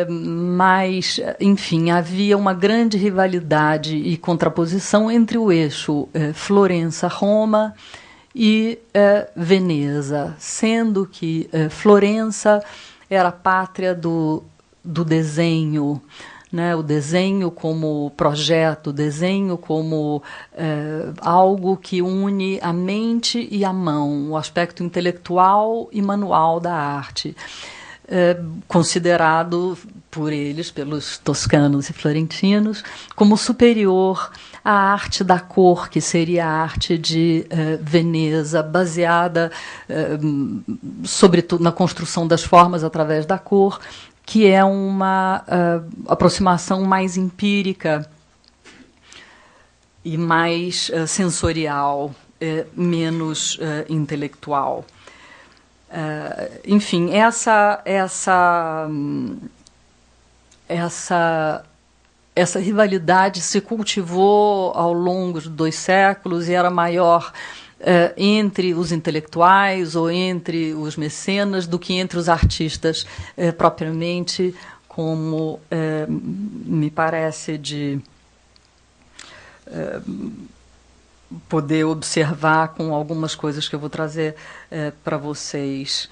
mas, enfim, havia uma grande rivalidade e contraposição entre o eixo Florença-Roma e Veneza, sendo que Florença era a pátria do desenho, né? O desenho como projeto, o desenho como algo que une a mente e a mão, o aspecto intelectual e manual da arte, considerado por eles, pelos toscanos e florentinos, como superior à arte da cor, que seria a arte de Veneza, baseada, sobretudo, na construção das formas através da cor, que é uma aproximação mais empírica e mais sensorial, menos intelectual. Enfim, essa rivalidade se cultivou ao longo de 2 séculos e era maior entre os intelectuais ou entre os mecenas do que entre os artistas propriamente, como me parece de poder observar com algumas coisas que eu vou trazer para vocês.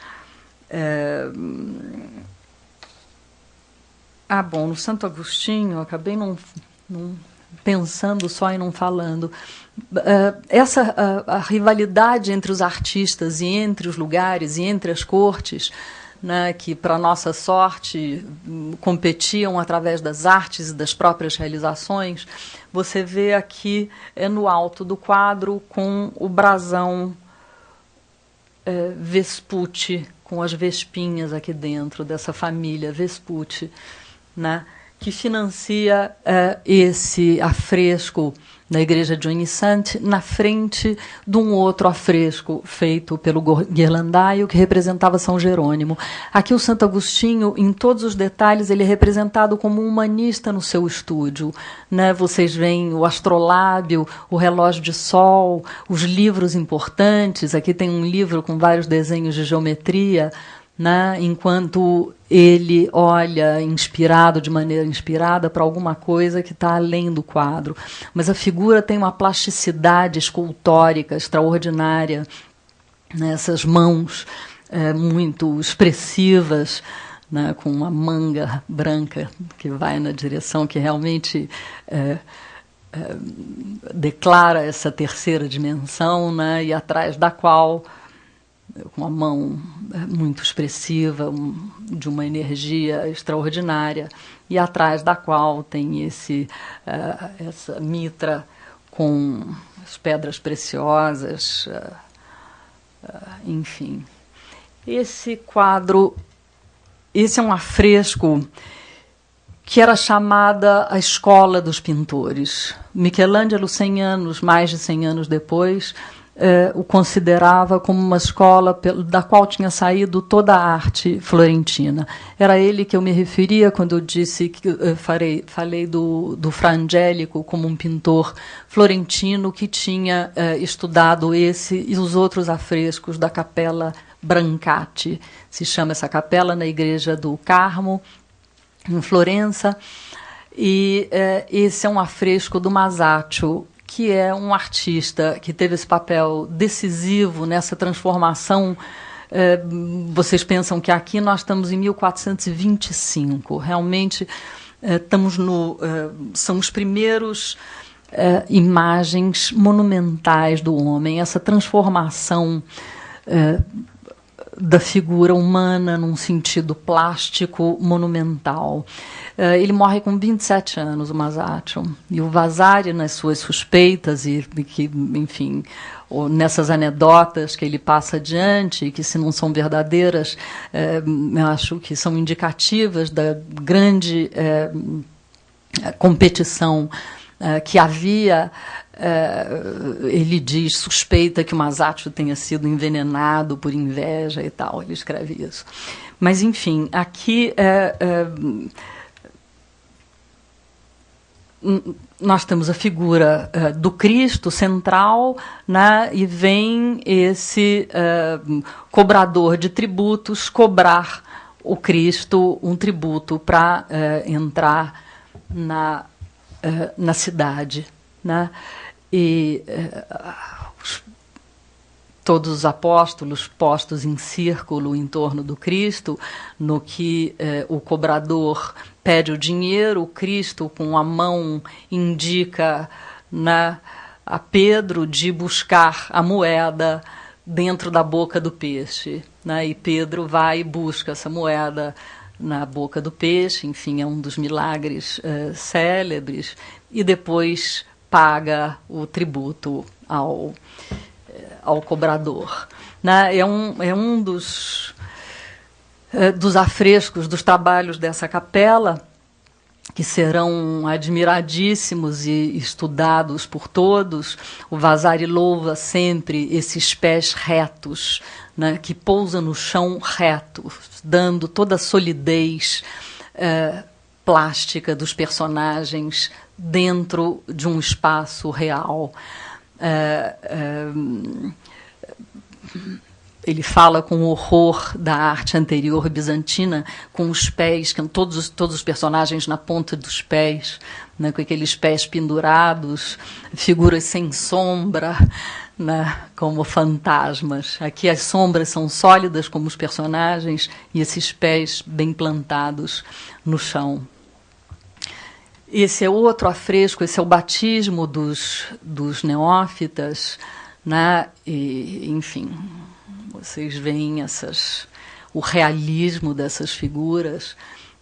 Bom, no Santo Agostinho, eu acabei não pensando só e não falando. A rivalidade entre os artistas e entre os lugares e entre as cortes, né, que, para nossa sorte, competiam através das artes e das próprias realizações, você vê aqui no alto do quadro com o brasão Vespucci, com as vespinhas aqui dentro dessa família Vespucci, né? que financia esse afresco na igreja de Ognissanti, na frente de um outro afresco feito pelo Ghirlandaio, que representava São Jerônimo. Aqui o Santo Agostinho, em todos os detalhes, ele é representado como um humanista no seu estúdio, né? Vocês veem o astrolábio, o relógio de sol, os livros importantes. Aqui tem um livro com vários desenhos de geometria, né? Enquanto ele olha de maneira inspirada para alguma coisa que está além do quadro. Mas a figura tem uma plasticidade escultórica extraordinária, né? Essas mãos muito expressivas, né? Com uma manga branca que vai na direção que realmente declara essa terceira dimensão, né? E atrás da qual, com a mão muito expressiva, de uma energia extraordinária, e atrás da qual tem essa mitra com as pedras preciosas, enfim. Esse quadro, esse é um afresco que era chamada a Escola dos Pintores. Michelangelo, mais de 100 anos depois, o considerava como uma escola da qual tinha saído toda a arte florentina. Era ele que eu me referia quando eu disse que falei do Fra Angelico como um pintor florentino que tinha estudado esse e os outros afrescos da Capella Brancati. Se chama essa capela na igreja do Carmo, em Florença, e esse é um afresco do Masaccio, que é um artista que teve esse papel decisivo nessa transformação. Vocês pensam que aqui nós estamos em 1425, realmente são os primeiros imagens monumentais do homem, essa transformação da figura humana num sentido plástico monumental. Ele morre com 27 anos, o Masaccio, e o Vasari, nas suas suspeitas e que, enfim, nessas anedotas que ele passa adiante, que se não são verdadeiras, acho que são indicativas da grande competição que havia. Ele diz, suspeita que o Masaccio tenha sido envenenado por inveja e tal, ele escreve isso. Mas, enfim, aqui nós temos a figura do Cristo central, né, e vem esse cobrador de tributos cobrar o Cristo um tributo para entrar na cidade, né? E todos os apóstolos postos em círculo em torno do Cristo, no que o cobrador pede o dinheiro, o Cristo com a mão indica, né, a Pedro de buscar a moeda dentro da boca do peixe, né? E Pedro vai e busca essa moeda na boca do peixe, enfim, é um dos milagres célebres, e depois paga o tributo ao cobrador, né? É um dos afrescos, dos trabalhos dessa capela, que serão admiradíssimos e estudados por todos. O Vasari louva sempre esses pés retos, né, que pousam no chão reto, dando toda a solidez plástica dos personagens dentro de um espaço real. Ele fala com horror da arte anterior bizantina, com os pés, com todos os personagens na ponta dos pés, né, com aqueles pés pendurados, figuras sem sombra, né, como fantasmas. Aqui as sombras são sólidas como os personagens e esses pés bem plantados no chão. Esse é outro afresco, esse é o batismo dos neófitas, né, e, enfim, vocês veem o realismo dessas figuras,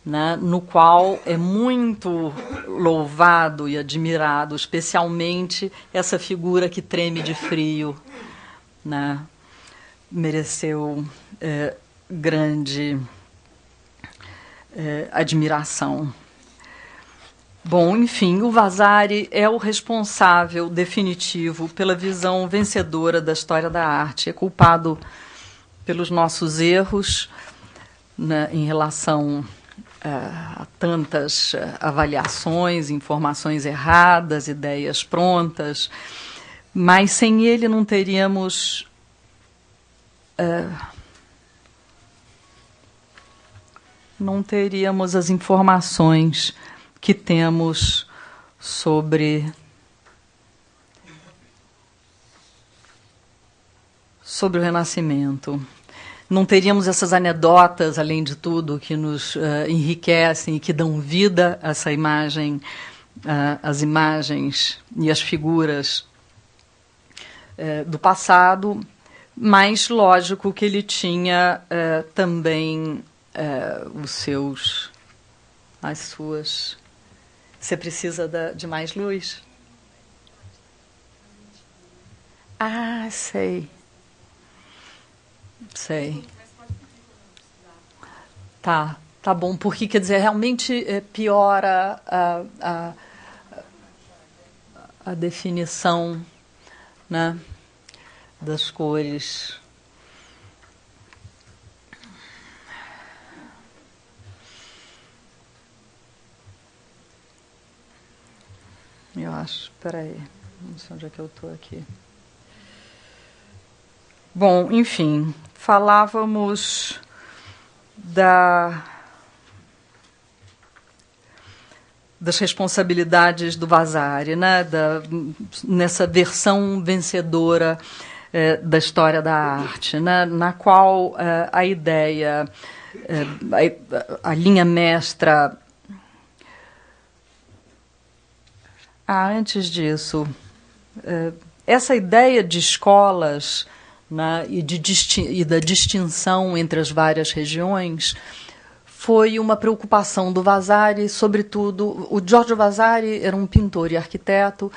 né, no qual é muito louvado e admirado, especialmente essa figura que treme de frio, né, mereceu grande admiração. Bom, enfim, o Vasari é o responsável definitivo pela visão vencedora da história da arte. É culpado pelos nossos erros, né, em relação a tantas avaliações, informações erradas, ideias prontas, mas sem ele não teríamos as informações que temos sobre o Renascimento. Não teríamos essas anedotas, além de tudo, que nos enriquecem e que dão vida a essa imagem, as imagens e as figuras do passado, mas lógico que ele tinha também as suas... Você precisa de mais luz? Ah, sei. Sei. Tá bom, porque, quer dizer, realmente piora a definição, né, das cores. Eu acho, peraí, não sei onde é que eu estou aqui. Bom, enfim, falávamos das responsabilidades do Vasari, né? Nessa versão vencedora da história da arte, né? Na qual a ideia, a linha mestra... antes disso, essa ideia de escolas, né, e da distinção entre as várias regiões foi uma preocupação do Vasari, sobretudo. O Giorgio Vasari era um pintor e arquiteto,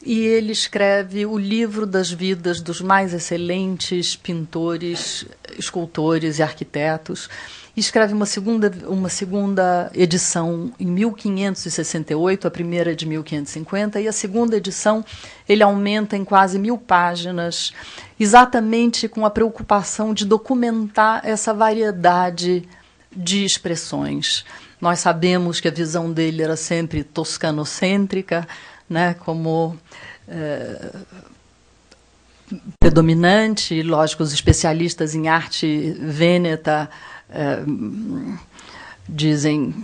e ele escreve o livro das vidas dos mais excelentes pintores, escultores e arquitetos. E escreve uma segunda edição em 1568, a primeira de 1550, e a segunda edição ele aumenta em quase 1000 páginas, exatamente com a preocupação de documentar essa variedade de expressões. Nós sabemos que a visão dele era sempre toscanocêntrica, né, como predominante, e, lógico, os especialistas em arte vêneta dizem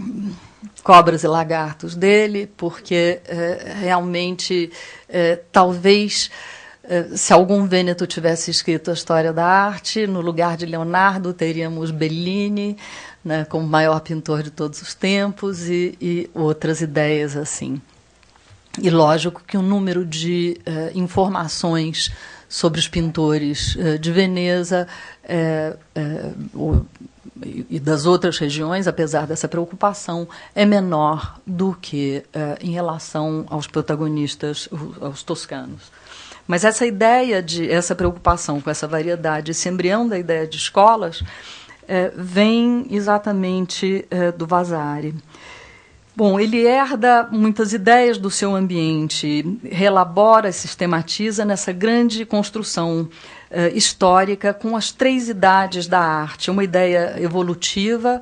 cobras e lagartos dele, porque realmente, talvez, se algum vêneto tivesse escrito a história da arte, no lugar de Leonardo teríamos Bellini, né, como maior pintor de todos os tempos, e outras ideias assim. E lógico que o número de informações sobre os pintores de Veneza e das outras regiões, apesar dessa preocupação, é menor do que em relação aos protagonistas, aos toscanos. Mas essa ideia essa preocupação com essa variedade, esse embrião da ideia de escolas, vem exatamente do Vasari. Bom, ele herda muitas ideias do seu ambiente, relabora e sistematiza nessa grande construção histórica com as 3 idades da arte, uma ideia evolutiva,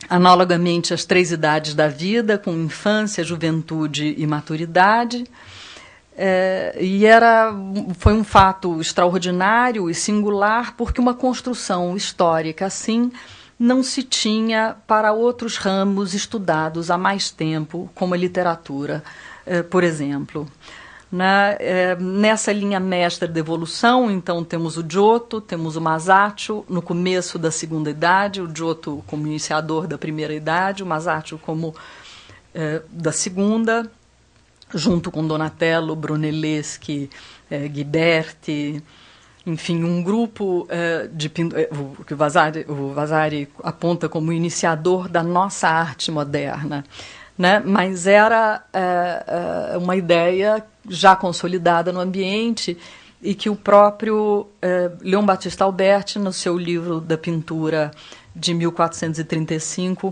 analogamente às 3 idades da vida, com infância, juventude e maturidade. E foi um fato extraordinário e singular, porque uma construção histórica assim não se tinha para outros ramos estudados há mais tempo, como a literatura, por exemplo. Nessa linha mestra de evolução, então, temos o Giotto, temos o Masaccio, no começo da segunda idade, o Giotto como iniciador da primeira idade, o Masaccio como da segunda, junto com Donatello, Brunelleschi, Ghiberti, enfim, um grupo que o Vasari aponta como iniciador da nossa arte moderna, né? Mas era uma ideia já consolidada no ambiente e que o próprio Leon Battista Alberti, no seu livro da pintura de 1435,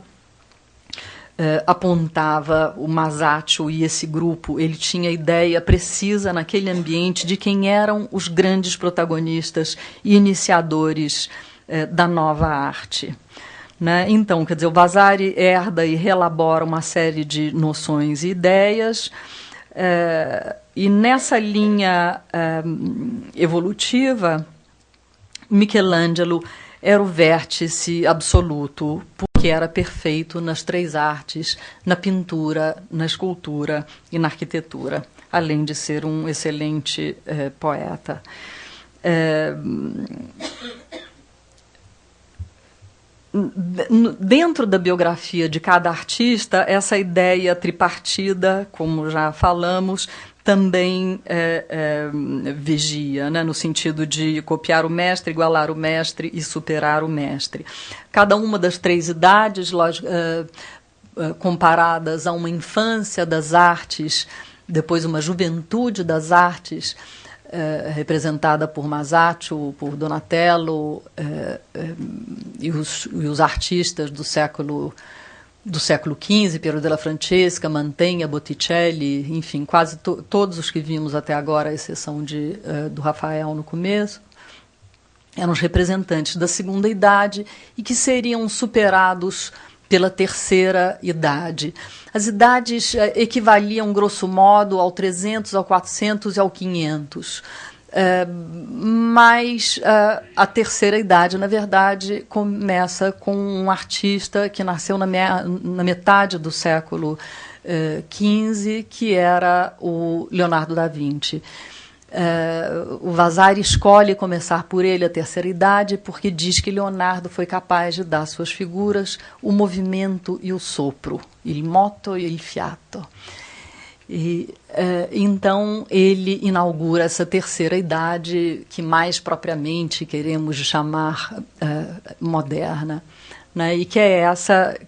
apontava o Masaccio e esse grupo, ele tinha ideia precisa naquele ambiente de quem eram os grandes protagonistas e iniciadores da nova arte. Né? Então, quer dizer, o Vasari herda e relabora uma série de noções e ideias, e nessa linha evolutiva, Michelangelo era o vértice absoluto, porque era perfeito nas três artes, na pintura, na escultura e na arquitetura, além de ser um excelente poeta. Dentro da biografia de cada artista, essa ideia tripartida, como já falamos, também vigia, né, no sentido de copiar o mestre, igualar o mestre e superar o mestre. Cada uma das três idades, comparadas a uma infância das artes, depois uma juventude das artes, representada por Masaccio, por Donatello, e os artistas do século XV, Piero della Francesca, Mantegna, Botticelli, enfim, quase todos os que vimos até agora, à exceção do Rafael no começo, eram os representantes da segunda idade e que seriam superados pela terceira idade. As idades equivaliam, grosso modo, ao 300, ao 400 e ao 500. Mas a terceira idade, na verdade, começa com um artista que nasceu na metade do século XV, que era o Leonardo da Vinci. O Vasari escolhe começar por ele a terceira idade porque diz que Leonardo foi capaz de dar às suas figuras o movimento e o sopro, il moto e il fiato. E, então ele inaugura essa terceira idade que mais propriamente queremos chamar moderna, né? E que é essa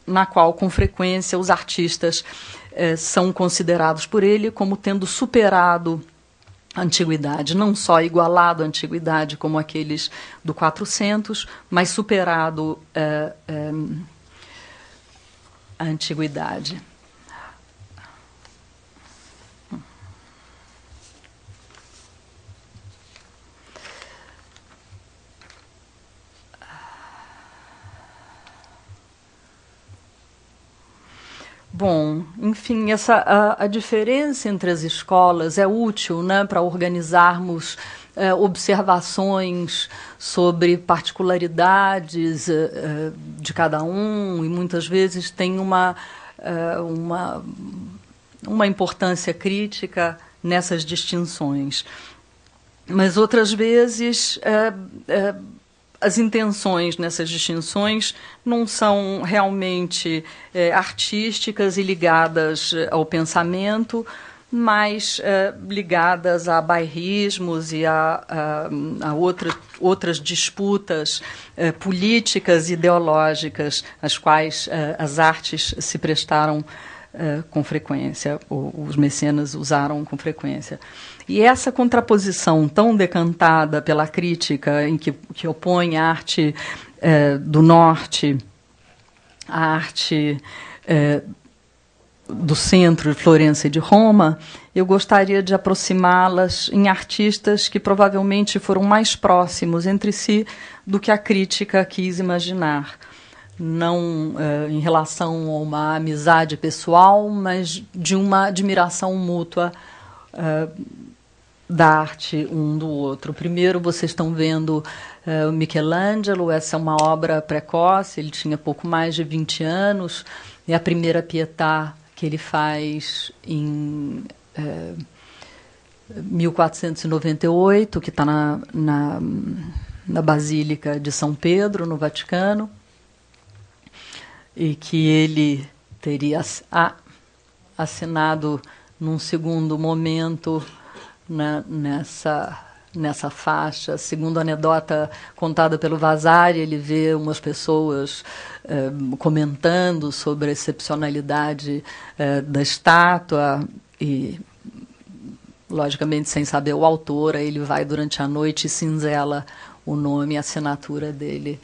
na qual com frequência os artistas são considerados por ele como tendo superado a antiguidade, não só igualado à antiguidade como aqueles do 400, mas superado a antiguidade. Bom, enfim, a diferença entre as escolas é útil, né, para organizarmos observações sobre particularidades de cada um, e muitas vezes tem uma importância crítica nessas distinções. Mas outras vezes as intenções nessas distinções não são realmente artísticas e ligadas ao pensamento, mas ligadas a bairrismos e a outras disputas políticas e ideológicas, às quais as artes se prestaram com frequência, os mecenas usaram com frequência. E essa contraposição tão decantada pela crítica, em que opõe a arte do norte, a arte do centro de Florença e de Roma, eu gostaria de aproximá-las em artistas que provavelmente foram mais próximos entre si do que a crítica quis imaginar. Não em relação a uma amizade pessoal, mas de uma admiração mútua da arte um do outro. Primeiro, vocês estão vendo o Michelangelo, essa é uma obra precoce, ele tinha pouco mais de 20 anos, é a primeira Pietà que ele faz em 1498, que está na Basílica de São Pedro, no Vaticano, e que ele teria assinado num segundo momento nessa faixa. Segundo a anedota contada pelo Vasari, ele vê umas pessoas comentando sobre a excepcionalidade da estátua e, logicamente, sem saber o autor, aí ele vai durante a noite e cinzela o nome e a assinatura dele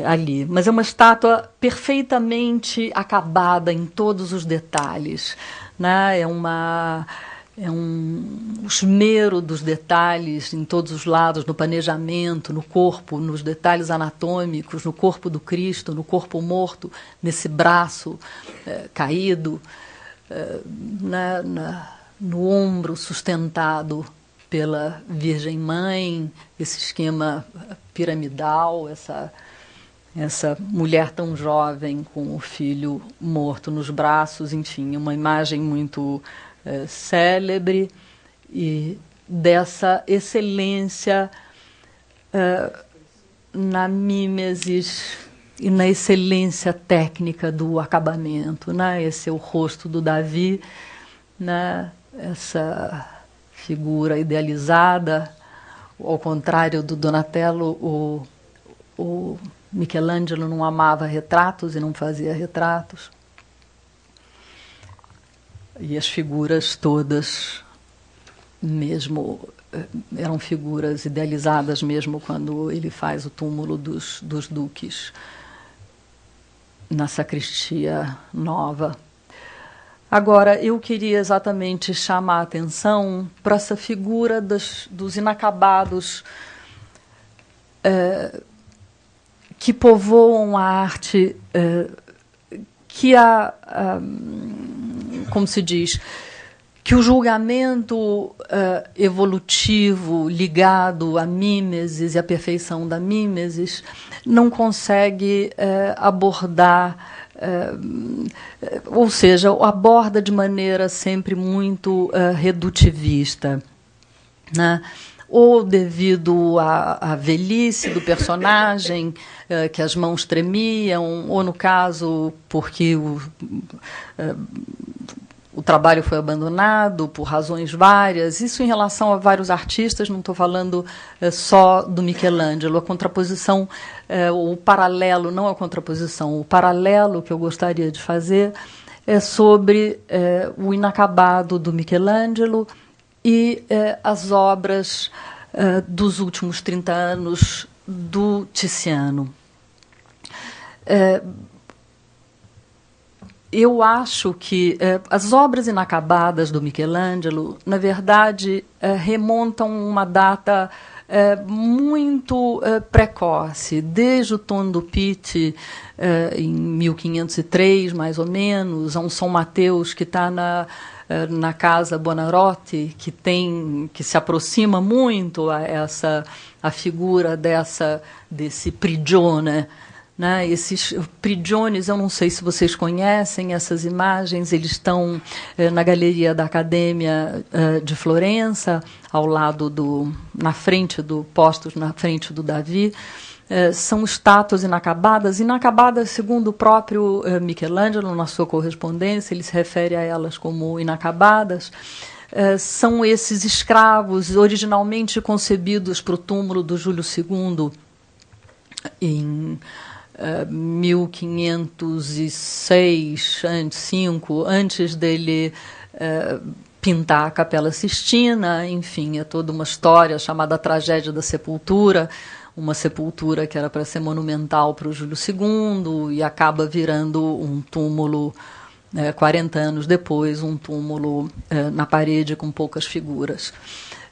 ali. Mas é uma estátua perfeitamente acabada em todos os detalhes, né? É um esmero dos detalhes em todos os lados, no planejamento, no corpo, nos detalhes anatômicos, no corpo do Cristo, no corpo morto, nesse braço caído, no ombro sustentado pela Virgem Mãe, esse esquema piramidal, essa mulher tão jovem com o filho morto nos braços, enfim, uma imagem muito célebre e dessa excelência na mimesis e na excelência técnica do acabamento, né? Esse é o rosto do Davi, né? Essa figura idealizada, ao contrário do Donatello, o Michelangelo não amava retratos e não fazia retratos. E as figuras todas, mesmo, eram figuras idealizadas mesmo quando ele faz o túmulo dos duques na sacristia nova. Agora, eu queria exatamente chamar a atenção para essa figura dos inacabados que povoam a arte, que como se diz, que o julgamento evolutivo ligado à mimesis e à perfeição da mimesis não consegue abordar, ou seja, aborda de maneira sempre muito redutivista, né? Ou devido à velhice do personagem, que as mãos tremiam, ou, no caso, porque o trabalho foi abandonado por razões várias. Isso em relação a vários artistas, não estou falando só do Michelangelo. A contraposição, o paralelo, não a contraposição, o paralelo que eu gostaria de fazer é sobre o inacabado do Michelangelo e as obras dos últimos 30 anos do Tiziano. Eu acho que as obras inacabadas do Michelangelo, na verdade, remontam a uma data muito precoce, desde o Tom do Pitti, em 1503, mais ou menos, a um São Mateus que está na casa Buonarroti, que se aproxima muito a figura desse prigione, né? Esses prigiones, eu não sei se vocês conhecem essas imagens, eles estão na Galeria da Academia de Florença, ao lado postos na frente do Davi. São estátuas inacabadas, segundo o próprio Michelangelo, na sua correspondência, ele se refere a elas como inacabadas. São esses escravos originalmente concebidos para o túmulo do Júlio II em 1506, antes dele pintar a Capela Sistina. Enfim, é toda uma história chamada Tragédia da Sepultura, uma sepultura que era para ser monumental para o Júlio II e acaba virando um túmulo, 40 anos depois, um túmulo na parede com poucas figuras.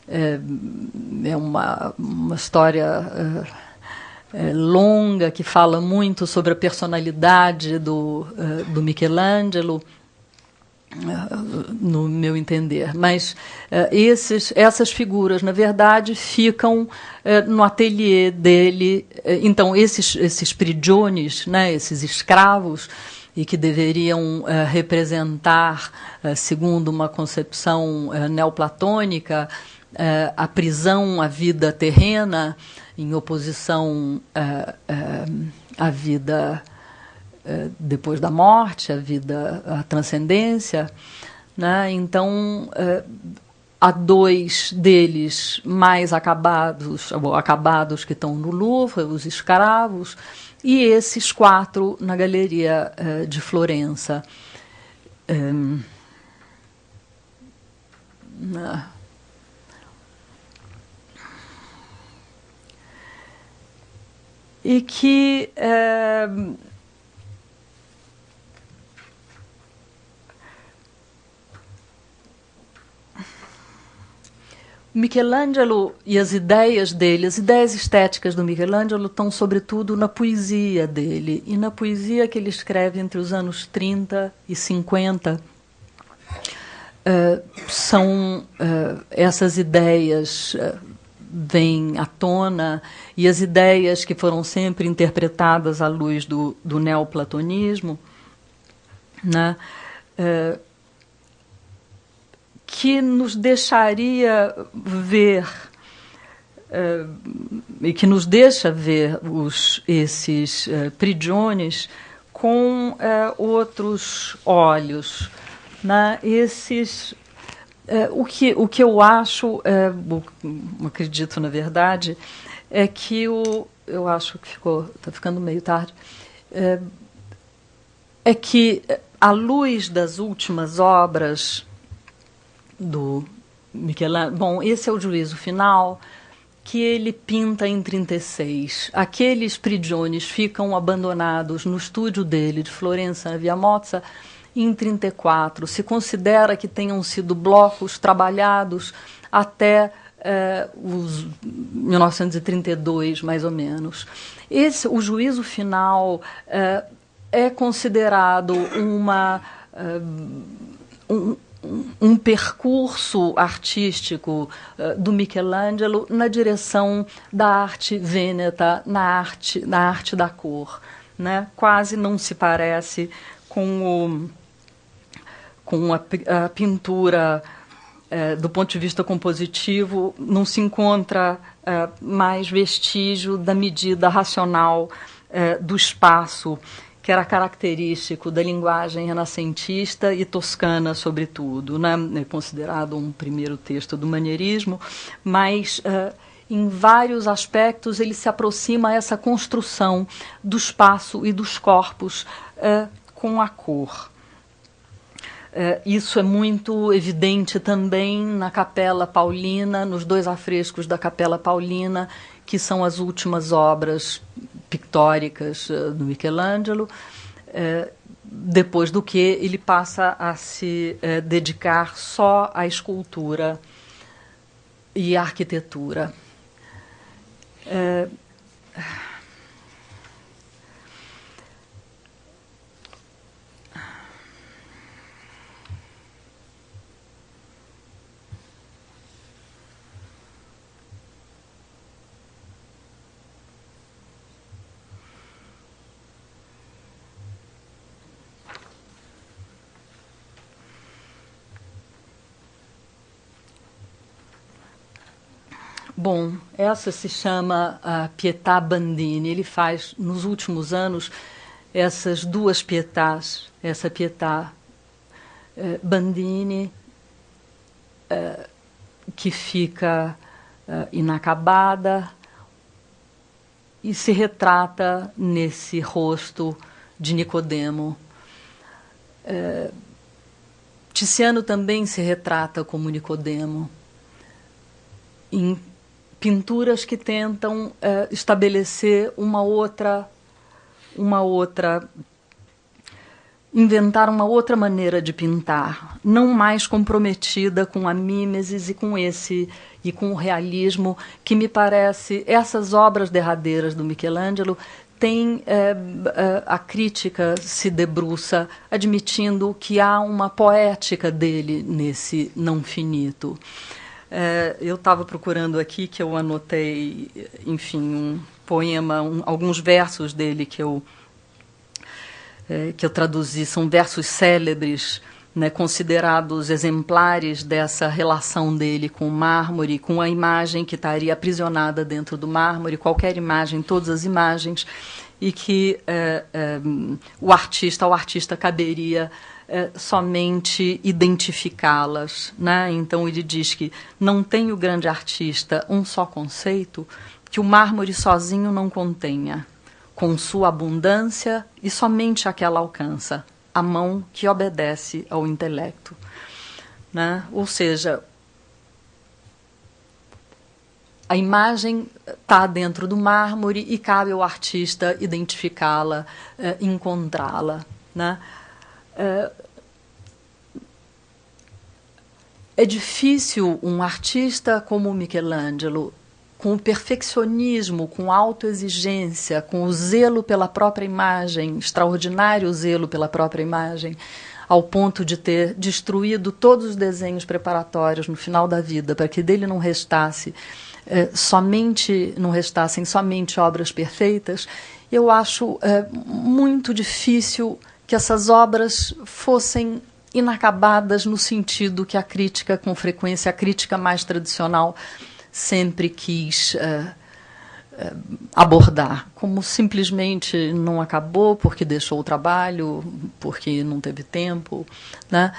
É uma história longa, que fala muito sobre a personalidade do Michelangelo, no meu entender. Mas essas figuras, na verdade, ficam no ateliê dele. Então, esses prigiones, né, esses escravos, e que deveriam representar, segundo uma concepção neoplatônica, a prisão, a vida terrena, em oposição à vida depois da morte, a transcendência, né? Então, há dois deles mais acabados que estão no Louvre, os escravos, e esses 4 na Galeria de Florença. e que Michelangelo e as ideias dele, as ideias estéticas do Michelangelo estão sobretudo na poesia dele, e na poesia que ele escreve entre os anos 30 e 50, essas ideias vêm à tona, e as ideias que foram sempre interpretadas à luz do neoplatonismo, né, que nos deixaria ver, e que nos deixa ver esses prigiones com outros olhos. Né? O que eu acho, acredito na verdade, é que eu acho que está ficando meio tarde, é que à luz das últimas obras do Michelangelo, bom, esse é o Juízo Final, que ele pinta em 36. Aqueles prigiones ficam abandonados no estúdio dele, de Florença, na Via Mozza, em 34. Se considera que tenham sido blocos trabalhados até os 1932, mais ou menos. O Juízo Final é considerado um percurso artístico do Michelangelo na direção da arte vêneta, na arte da cor. Né? Quase não se parece com a pintura do ponto de vista compositivo, não se encontra mais vestígio da medida racional do espaço, que era característico da linguagem renascentista e toscana, sobretudo. Né? É considerado um primeiro texto do manierismo, mas em vários aspectos ele se aproxima a essa construção do espaço e dos corpos com a cor. Isso é muito evidente também na Capela Paulina, nos dois afrescos da Capela Paulina, que são as últimas obras pictóricas do Michelangelo, depois do que ele passa a se dedicar só à escultura e à arquitetura. Bom, essa se chama Pietà Bandini. Ele faz, nos últimos anos, essas duas Pietás. Essa Pietà Bandini, que fica inacabada e se retrata nesse rosto de Nicodemo. Tiziano também se retrata como Nicodemo, em pinturas que tentam estabelecer inventar uma outra maneira de pintar, não mais comprometida com a mímesis e com o realismo, que me parece, essas obras derradeiras do Michelangelo têm, a crítica se debruça admitindo que há uma poética dele nesse não finito. Eu estava procurando aqui, que eu anotei, enfim, um poema, alguns versos dele que eu traduzi, são versos célebres, né, considerados exemplares dessa relação dele com o mármore, com a imagem que estaria aprisionada dentro do mármore, qualquer imagem, todas as imagens, e que ao artista caberia somente identificá-las. Né? Então ele diz que não tem o grande artista um só conceito que o mármore sozinho não contenha, com sua abundância e somente aquela alcança, a mão que obedece ao intelecto. Né? Ou seja, a imagem está dentro do mármore e cabe ao artista identificá-la, encontrá-la, né? É difícil um artista como Michelangelo, com o perfeccionismo, com a autoexigência, com o zelo pela própria imagem, extraordinário zelo pela própria imagem, ao ponto de ter destruído todos os desenhos preparatórios no final da vida, para que dele não restassem somente obras perfeitas. Eu acho muito difícil que essas obras fossem inacabadas no sentido que a crítica, com frequência, a crítica mais tradicional sempre quis abordar, como simplesmente não acabou porque deixou o trabalho, porque não teve tempo, né?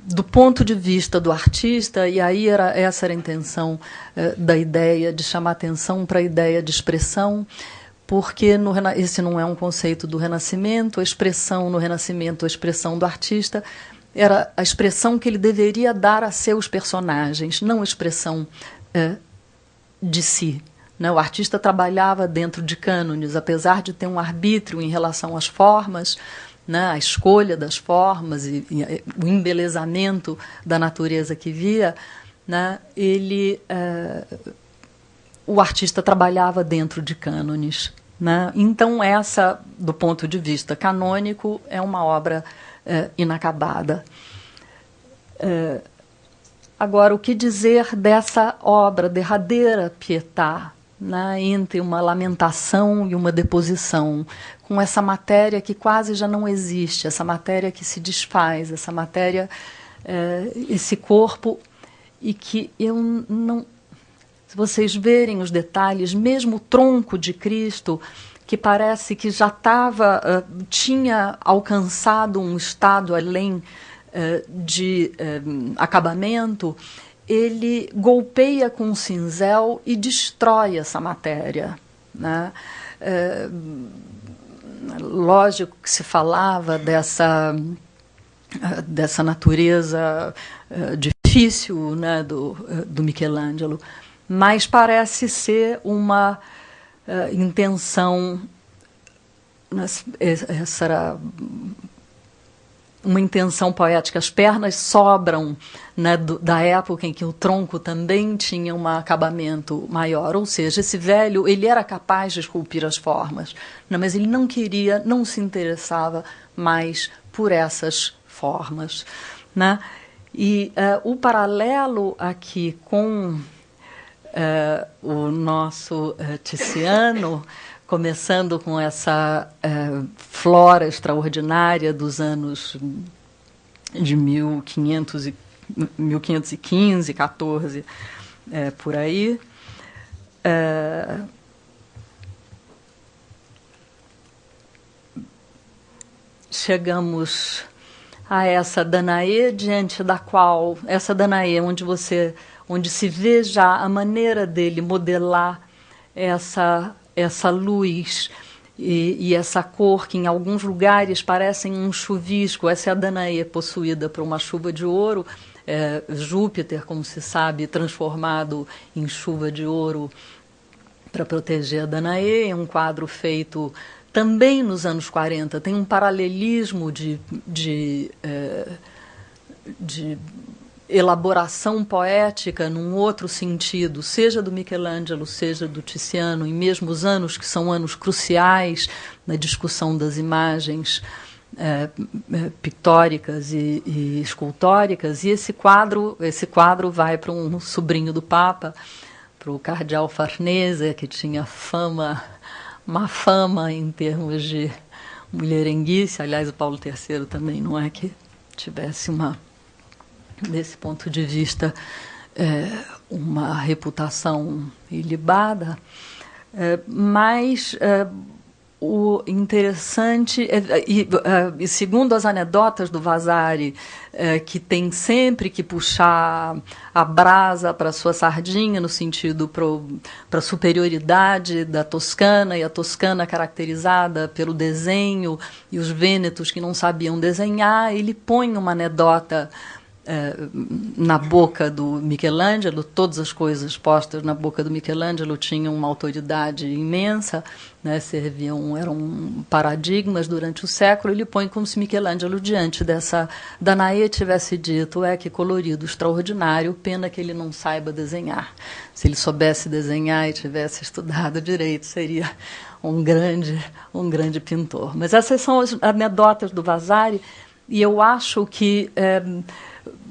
Do ponto de vista do artista, e aí essa era a intenção da ideia, de chamar atenção para a ideia de expressão, porque esse não é um conceito do Renascimento, a expressão no Renascimento, a expressão do artista, era a expressão que ele deveria dar a seus personagens, não a expressão de si. Né? O artista trabalhava dentro de cânones, apesar de ter um arbítrio em relação às formas, né? A escolha das formas e o embelezamento da natureza que via, né? O artista trabalhava dentro de cânones, né? Então, essa, do ponto de vista canônico, é uma obra inacabada. Agora, o que dizer dessa obra derradeira, Pietà, né, entre uma lamentação e uma deposição, com essa matéria que quase já não existe, essa matéria que se desfaz, essa matéria, esse corpo, e que eu não... Se vocês verem os detalhes, mesmo o tronco de Cristo, que parece que já tinha alcançado um estado além de acabamento, ele golpeia com um cinzel e destrói essa matéria, né? Lógico que se falava dessa natureza difícil, né, do Michelangelo, mas parece ser uma intenção, essa era uma intenção poética. As pernas sobram, né, da época em que o tronco também tinha um acabamento maior, ou seja, esse velho, ele era capaz de esculpir as formas, né, mas ele não queria, não se interessava mais por essas formas, né? E o paralelo aqui com o nosso Tiziano, começando com essa flora extraordinária dos anos de 1515, 14, por aí. Chegamos a essa Danae, diante da qual, essa Danae, onde se vê já a maneira dele modelar essa luz e essa cor que em alguns lugares parecem um chuvisco. Essa é a Danae possuída por uma chuva de ouro, Júpiter, como se sabe, transformado em chuva de ouro para proteger a Danae. É um quadro feito também nos anos 40, tem um paralelismo de elaboração poética num outro sentido, seja do Michelangelo, seja do Tiziano, em mesmo os anos que são anos cruciais na discussão das imagens pictóricas e escultóricas. E esse quadro vai para um sobrinho do Papa, para o cardeal Farnese, que tinha má fama em termos de mulherenguice. Aliás, o Paulo III também não é que tivesse desse ponto de vista, uma reputação ilibada, mas o interessante, e segundo as anedotas do Vasari, que tem sempre que puxar a brasa para a sua sardinha, no sentido para a superioridade da Toscana, e a Toscana caracterizada pelo desenho, e os vênetos que não sabiam desenhar, ele põe uma anedota na boca do Michelangelo, todas as coisas postas na boca do Michelangelo tinham uma autoridade imensa, né, eram paradigmas durante o século. Ele põe como se Michelangelo, diante dessa Danae, tivesse dito: que colorido extraordinário, pena que ele não saiba desenhar. Se ele soubesse desenhar e tivesse estudado direito, seria um grande pintor. Mas essas são as anedotas do Vasari, e eu acho que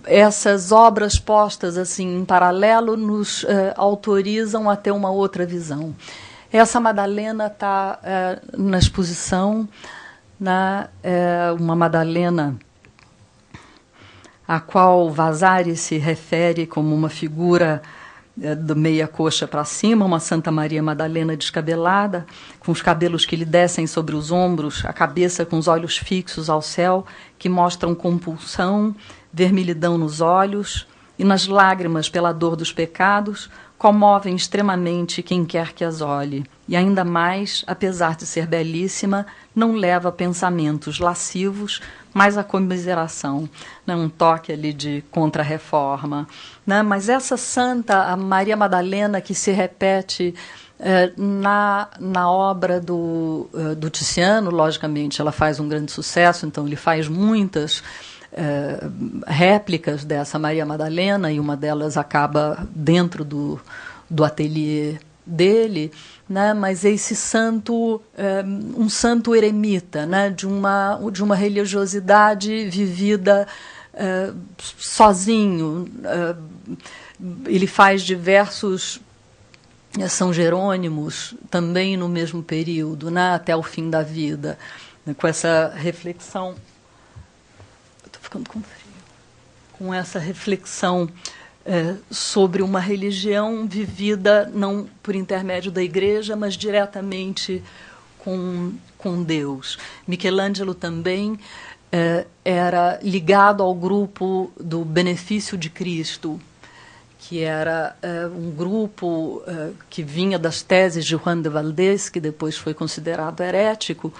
essas obras postas assim em paralelo nos autorizam a ter uma outra visão. Essa Madalena está na exposição, uma Madalena a qual Vasari se refere como uma figura do meia coxa para cima, uma Santa Maria Madalena descabelada, com os cabelos que lhe descem sobre os ombros, a cabeça com os olhos fixos ao céu, que mostram compulsão, vermelhidão nos olhos, e nas lágrimas pela dor dos pecados, comovem extremamente quem quer que as olhe. E ainda mais, apesar de ser belíssima, não leva a pensamentos lascivos, mas a comiseração, né? Um toque ali de contra-reforma. Né? Mas essa santa, a Maria Madalena, que se repete na obra do Tiziano, logicamente, ela faz um grande sucesso, então ele faz muitas réplicas dessa Maria Madalena, e uma delas acaba dentro do ateliê dele, né? Mas esse santo, um santo eremita, né? de uma religiosidade vivida sozinho. Ele faz diversos São Jerônimos também no mesmo período, né? Até o fim da vida, né? Com essa reflexão. Estou ficando com frio. Com essa reflexão sobre uma religião vivida não por intermédio da igreja, mas diretamente com Deus. Michelangelo também era ligado ao grupo do Benefício de Cristo, que era um grupo que vinha das teses de Juan de Valdés, que depois foi considerado herético.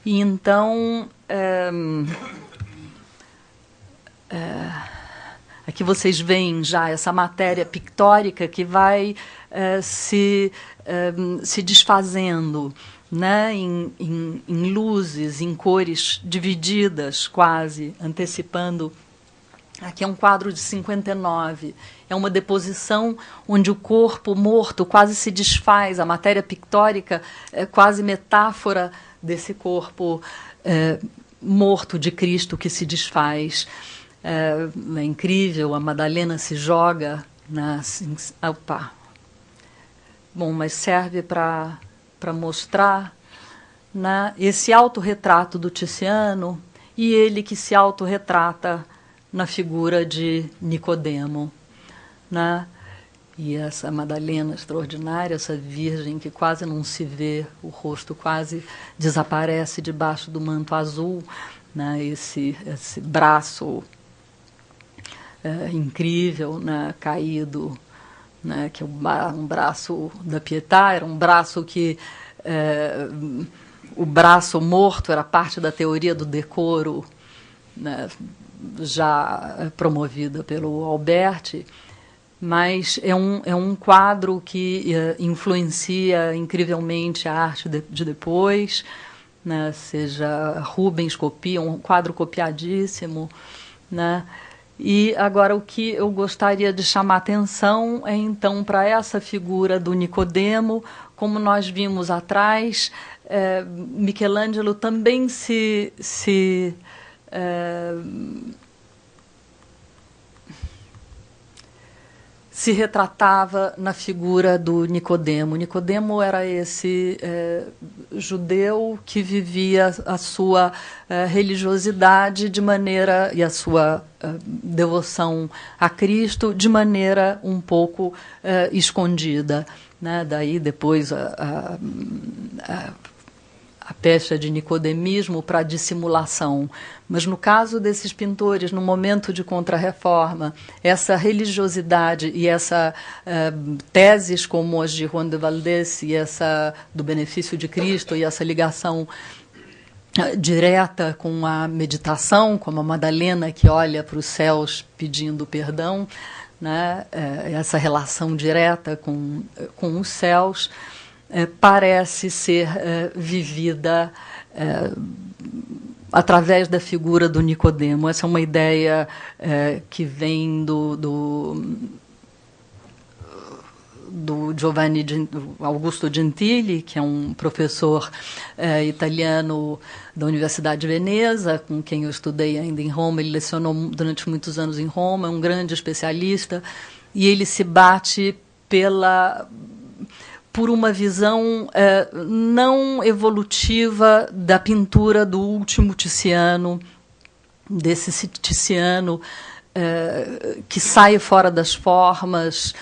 E então aqui vocês veem já essa matéria pictórica que vai se desfazendo, né, em luzes, em cores divididas, quase, antecipando. Aqui é um quadro de 59. É uma deposição onde o corpo morto quase se desfaz. A matéria pictórica é quase metáfora desse corpo morto de Cristo que se desfaz. É incrível, a Madalena se joga opa. Bom, mas serve para mostrar, né, esse autorretrato do Tiziano, e ele que se autorretrata na figura de Nicodemo, né? E essa Madalena extraordinária, essa virgem que quase não se vê, o rosto quase desaparece debaixo do manto azul, né? Esse braço incrível, né, caído, né, que é um braço da Pietà, era um braço que o braço morto era parte da teoria do decoro, né, já promovida pelo Alberti, mas é um quadro que influencia incrivelmente a arte de depois, né, seja Rubens copia, um quadro copiadíssimo, né. E agora o que eu gostaria de chamar atenção é então para essa figura do Nicodemo, como nós vimos atrás, Michelangelo também se retratava na figura do Nicodemo. Nicodemo era esse judeu que vivia a sua religiosidade de maneira, e a sua devoção a Cristo de maneira um pouco escondida, né? Daí depois a pecha de nicodemismo para dissimulação. Mas no caso desses pintores, no momento de Contra-Reforma, essa religiosidade e essa teses como as de Juan de Valdés e essa do Benefício de Cristo e essa ligação direta com a meditação, como a Madalena que olha para os céus pedindo perdão, né? Essa relação direta com os céus parece ser vivida através da figura do Nicodemo. Essa é uma ideia que vem do Giovanni Augusto Gentili, que é um professor italiano da Universidade de Veneza, com quem eu estudei ainda em Roma. Ele lecionou durante muitos anos em Roma, é um grande especialista, e ele se bate por uma visão não evolutiva da pintura do último Tiziano, desse Tiziano que sai fora das formas,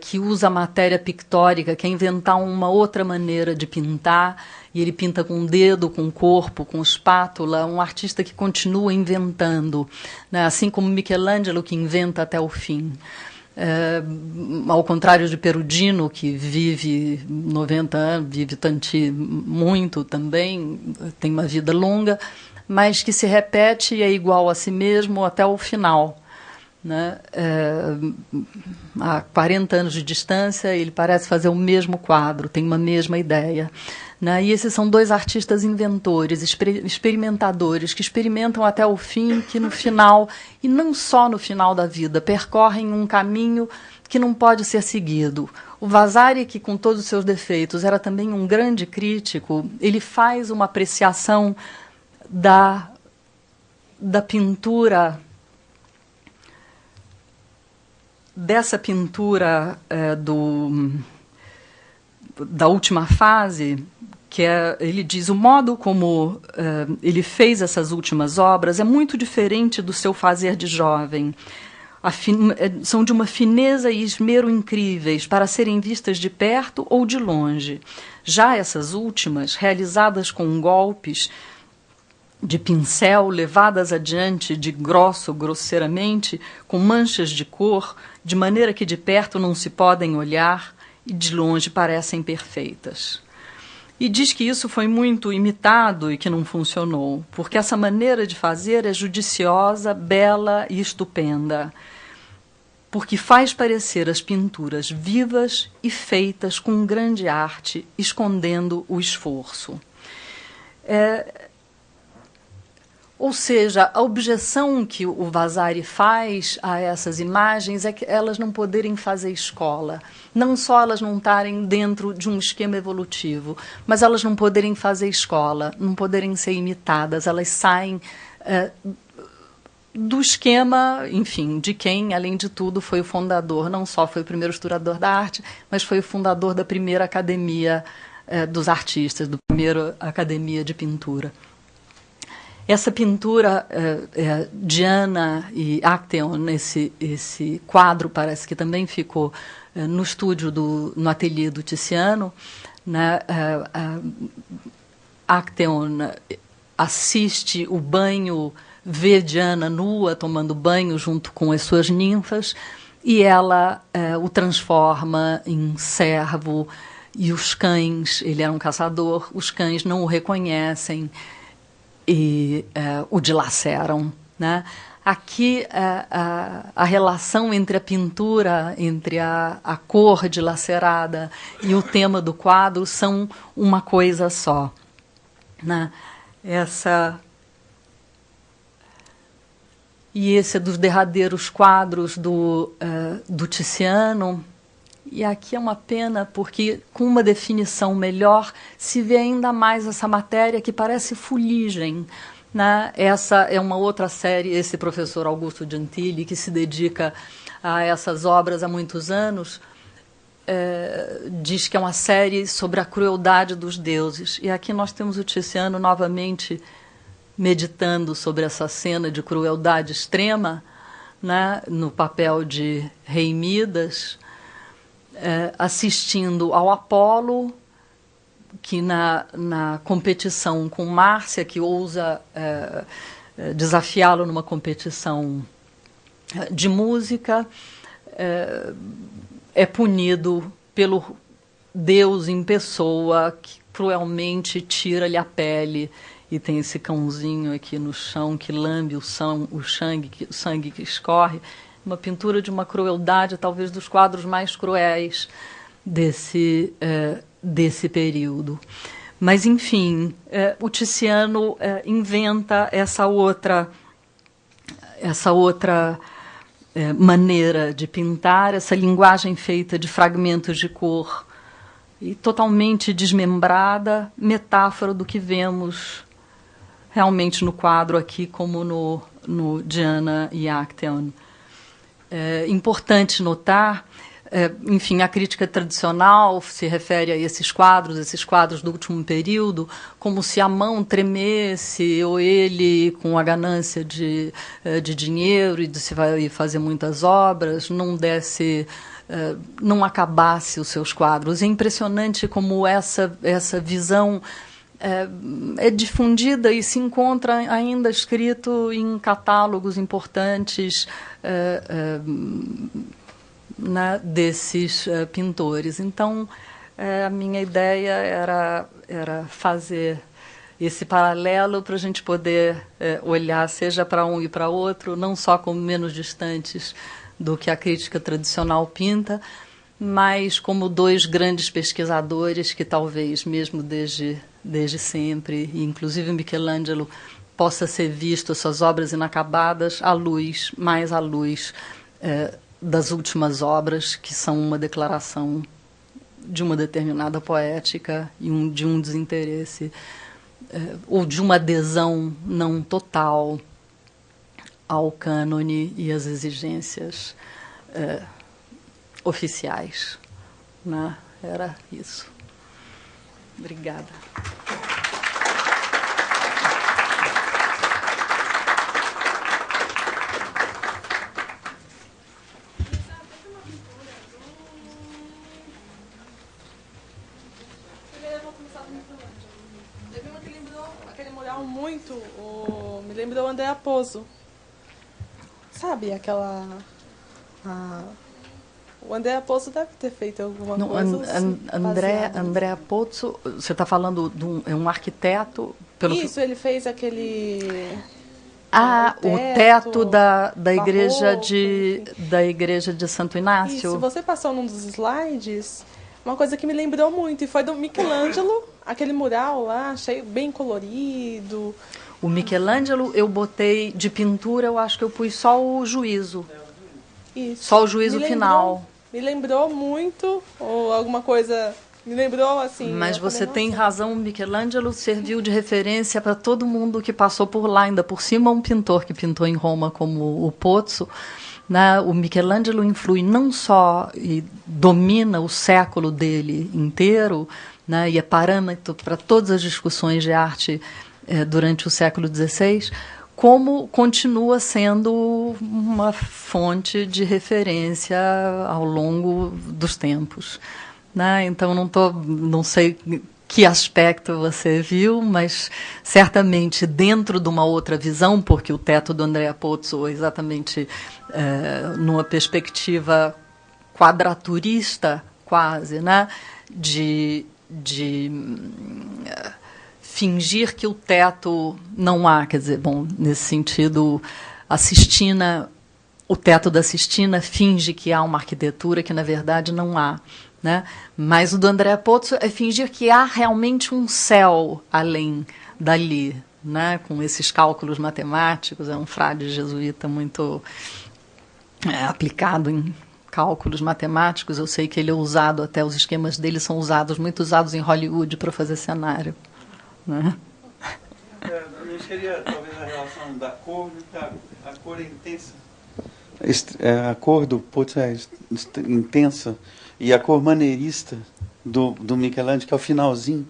que usa a matéria pictórica, quer inventar uma outra maneira de pintar, e ele pinta com o dedo, com o corpo, com espátula, um artista que continua inventando, né? Assim como Michelangelo, que inventa até o fim. Ao contrário de Perugino, que vive 90 anos, vive muito também, tem uma vida longa, mas que se repete e é igual a si mesmo até o final. Né? Há 40 anos de distância, ele parece fazer o mesmo quadro, tem uma mesma ideia. Né? E esses são dois artistas inventores, experimentadores, que experimentam até o fim, que no final, e não só no final da vida, percorrem um caminho que não pode ser seguido. O Vasari, que com todos os seus defeitos era também um grande crítico, ele faz uma apreciação da pintura, dessa pintura da última fase, que ele diz, o modo como ele fez essas últimas obras é muito diferente do seu fazer de jovem. São de uma fineza e esmero incríveis para serem vistas de perto ou de longe. Já essas últimas, realizadas com golpes de pincel, levadas adiante grosseiramente, com manchas de cor, de maneira que de perto não se podem olhar e de longe parecem perfeitas. E diz que isso foi muito imitado e que não funcionou, porque essa maneira de fazer é judiciosa, bela e estupenda, porque faz parecer as pinturas vivas e feitas com grande arte, escondendo o esforço. Ou seja, a objeção que o Vasari faz a essas imagens é que elas não poderem fazer escola. Não só elas não estarem dentro de um esquema evolutivo, mas elas não poderem fazer escola, não poderem ser imitadas. Elas saem do esquema, enfim, de quem, além de tudo, foi o fundador. Não só foi o primeiro historiador da arte, mas foi o fundador da primeira academia dos artistas, da primeira academia de pintura. Essa pintura, Diana e Acteon, esse quadro parece que também ficou no estúdio, no ateliê do Tiziano. Né? Acteon assiste o banho, vê Diana nua, tomando banho junto com as suas ninfas, e ela o transforma em servo, e os cães, ele era um caçador, os cães não o reconhecem, e o dilaceram. Né? Aqui a relação entre a pintura, entre a cor dilacerada e o tema do quadro são uma coisa só. Né? Esse é dos derradeiros quadros do Tiziano. E aqui é uma pena, porque com uma definição melhor se vê ainda mais essa matéria que parece fuligem. Né? Essa é uma outra série, esse professor Augusto Gentili, que se dedica a essas obras há muitos anos, diz que é uma série sobre a crueldade dos deuses. E aqui nós temos o Tiziano novamente meditando sobre essa cena de crueldade extrema, né? No papel de Rei Midas, assistindo ao Apolo, que na competição com Márcia, que ousa desafiá-lo numa competição de música, é punido pelo Deus em pessoa, que cruelmente tira-lhe a pele e tem esse cãozinho aqui no chão que lambe o sangue que escorre. Uma pintura de uma crueldade, talvez dos quadros mais cruéis desse período. Mas, enfim, o Tiziano inventa essa outra maneira de pintar, essa linguagem feita de fragmentos de cor e totalmente desmembrada, metáfora do que vemos realmente no quadro aqui, como no Diana e Acteon. É importante notar, enfim, a crítica tradicional se refere a esses quadros do último período, como se a mão tremesse, ou ele, com a ganância de dinheiro e de se fazer muitas obras, não acabasse os seus quadros. É impressionante como essa visão é difundida e se encontra ainda escrito em catálogos importantes desses pintores. Então, a minha ideia era fazer esse paralelo para a gente poder olhar, seja para um e para outro, não só como menos distantes do que a crítica tradicional pinta, mas como dois grandes pesquisadores que talvez, mesmo desde sempre, e inclusive Michelangelo, possa ser visto, suas obras inacabadas, mais à luz das últimas obras, que são uma declaração de uma determinada poética e de um desinteresse, ou de uma adesão não total ao cânone e às exigências oficiais. Né? Era isso. Obrigada. Aquele mural muito, me lembrou o Andrea Pozzo. Sabe aquela... o Andrea Pozzo deve ter feito alguma coisa assim. Andrea Pozzo, você está falando de um arquiteto? Isso, ele fez aquele... o teto da igreja da igreja de Santo Inácio. Isso, você passou num dos slides uma coisa que me lembrou muito, e foi do Michelangelo, aquele mural lá, cheio, bem colorido. O Michelangelo, eu botei de pintura, eu acho que eu pus só o juízo. Isso. Só o juízo final. Me lembrou muito, ou alguma coisa... Me lembrou, assim... Mas você tem razão, o Michelangelo serviu de referência para todo mundo que passou por lá. Ainda por cima, um pintor que pintou em Roma, como o Pozzo. Né? O Michelangelo influi não só e domina o século dele inteiro, né? E é parâmetro para todas as discussões de arte durante o século XVI, como continua sendo uma fonte de referência ao longo dos tempos. Né? Então, não sei que aspecto você viu, mas certamente dentro de uma outra visão, porque o teto do Andrea Pozzo é exatamente numa perspectiva quadraturista, quase, né? de fingir que o teto não há, quer dizer, bom, nesse sentido, o teto da Sistina finge que há uma arquitetura que, na verdade, não há. Né? Mas o do Andrea Pozzo é fingir que há realmente um céu além dali, né? Com esses cálculos matemáticos. É um frade jesuíta muito aplicado em cálculos matemáticos. Eu sei que ele é usado, até os esquemas dele são muito usados em Hollywood para fazer cenário. Né? Eu queria, talvez, a relação da cor, a cor é intensa. A cor do Pozzo é intensa, e a cor maneirista do Michelangelo, que é o finalzinho,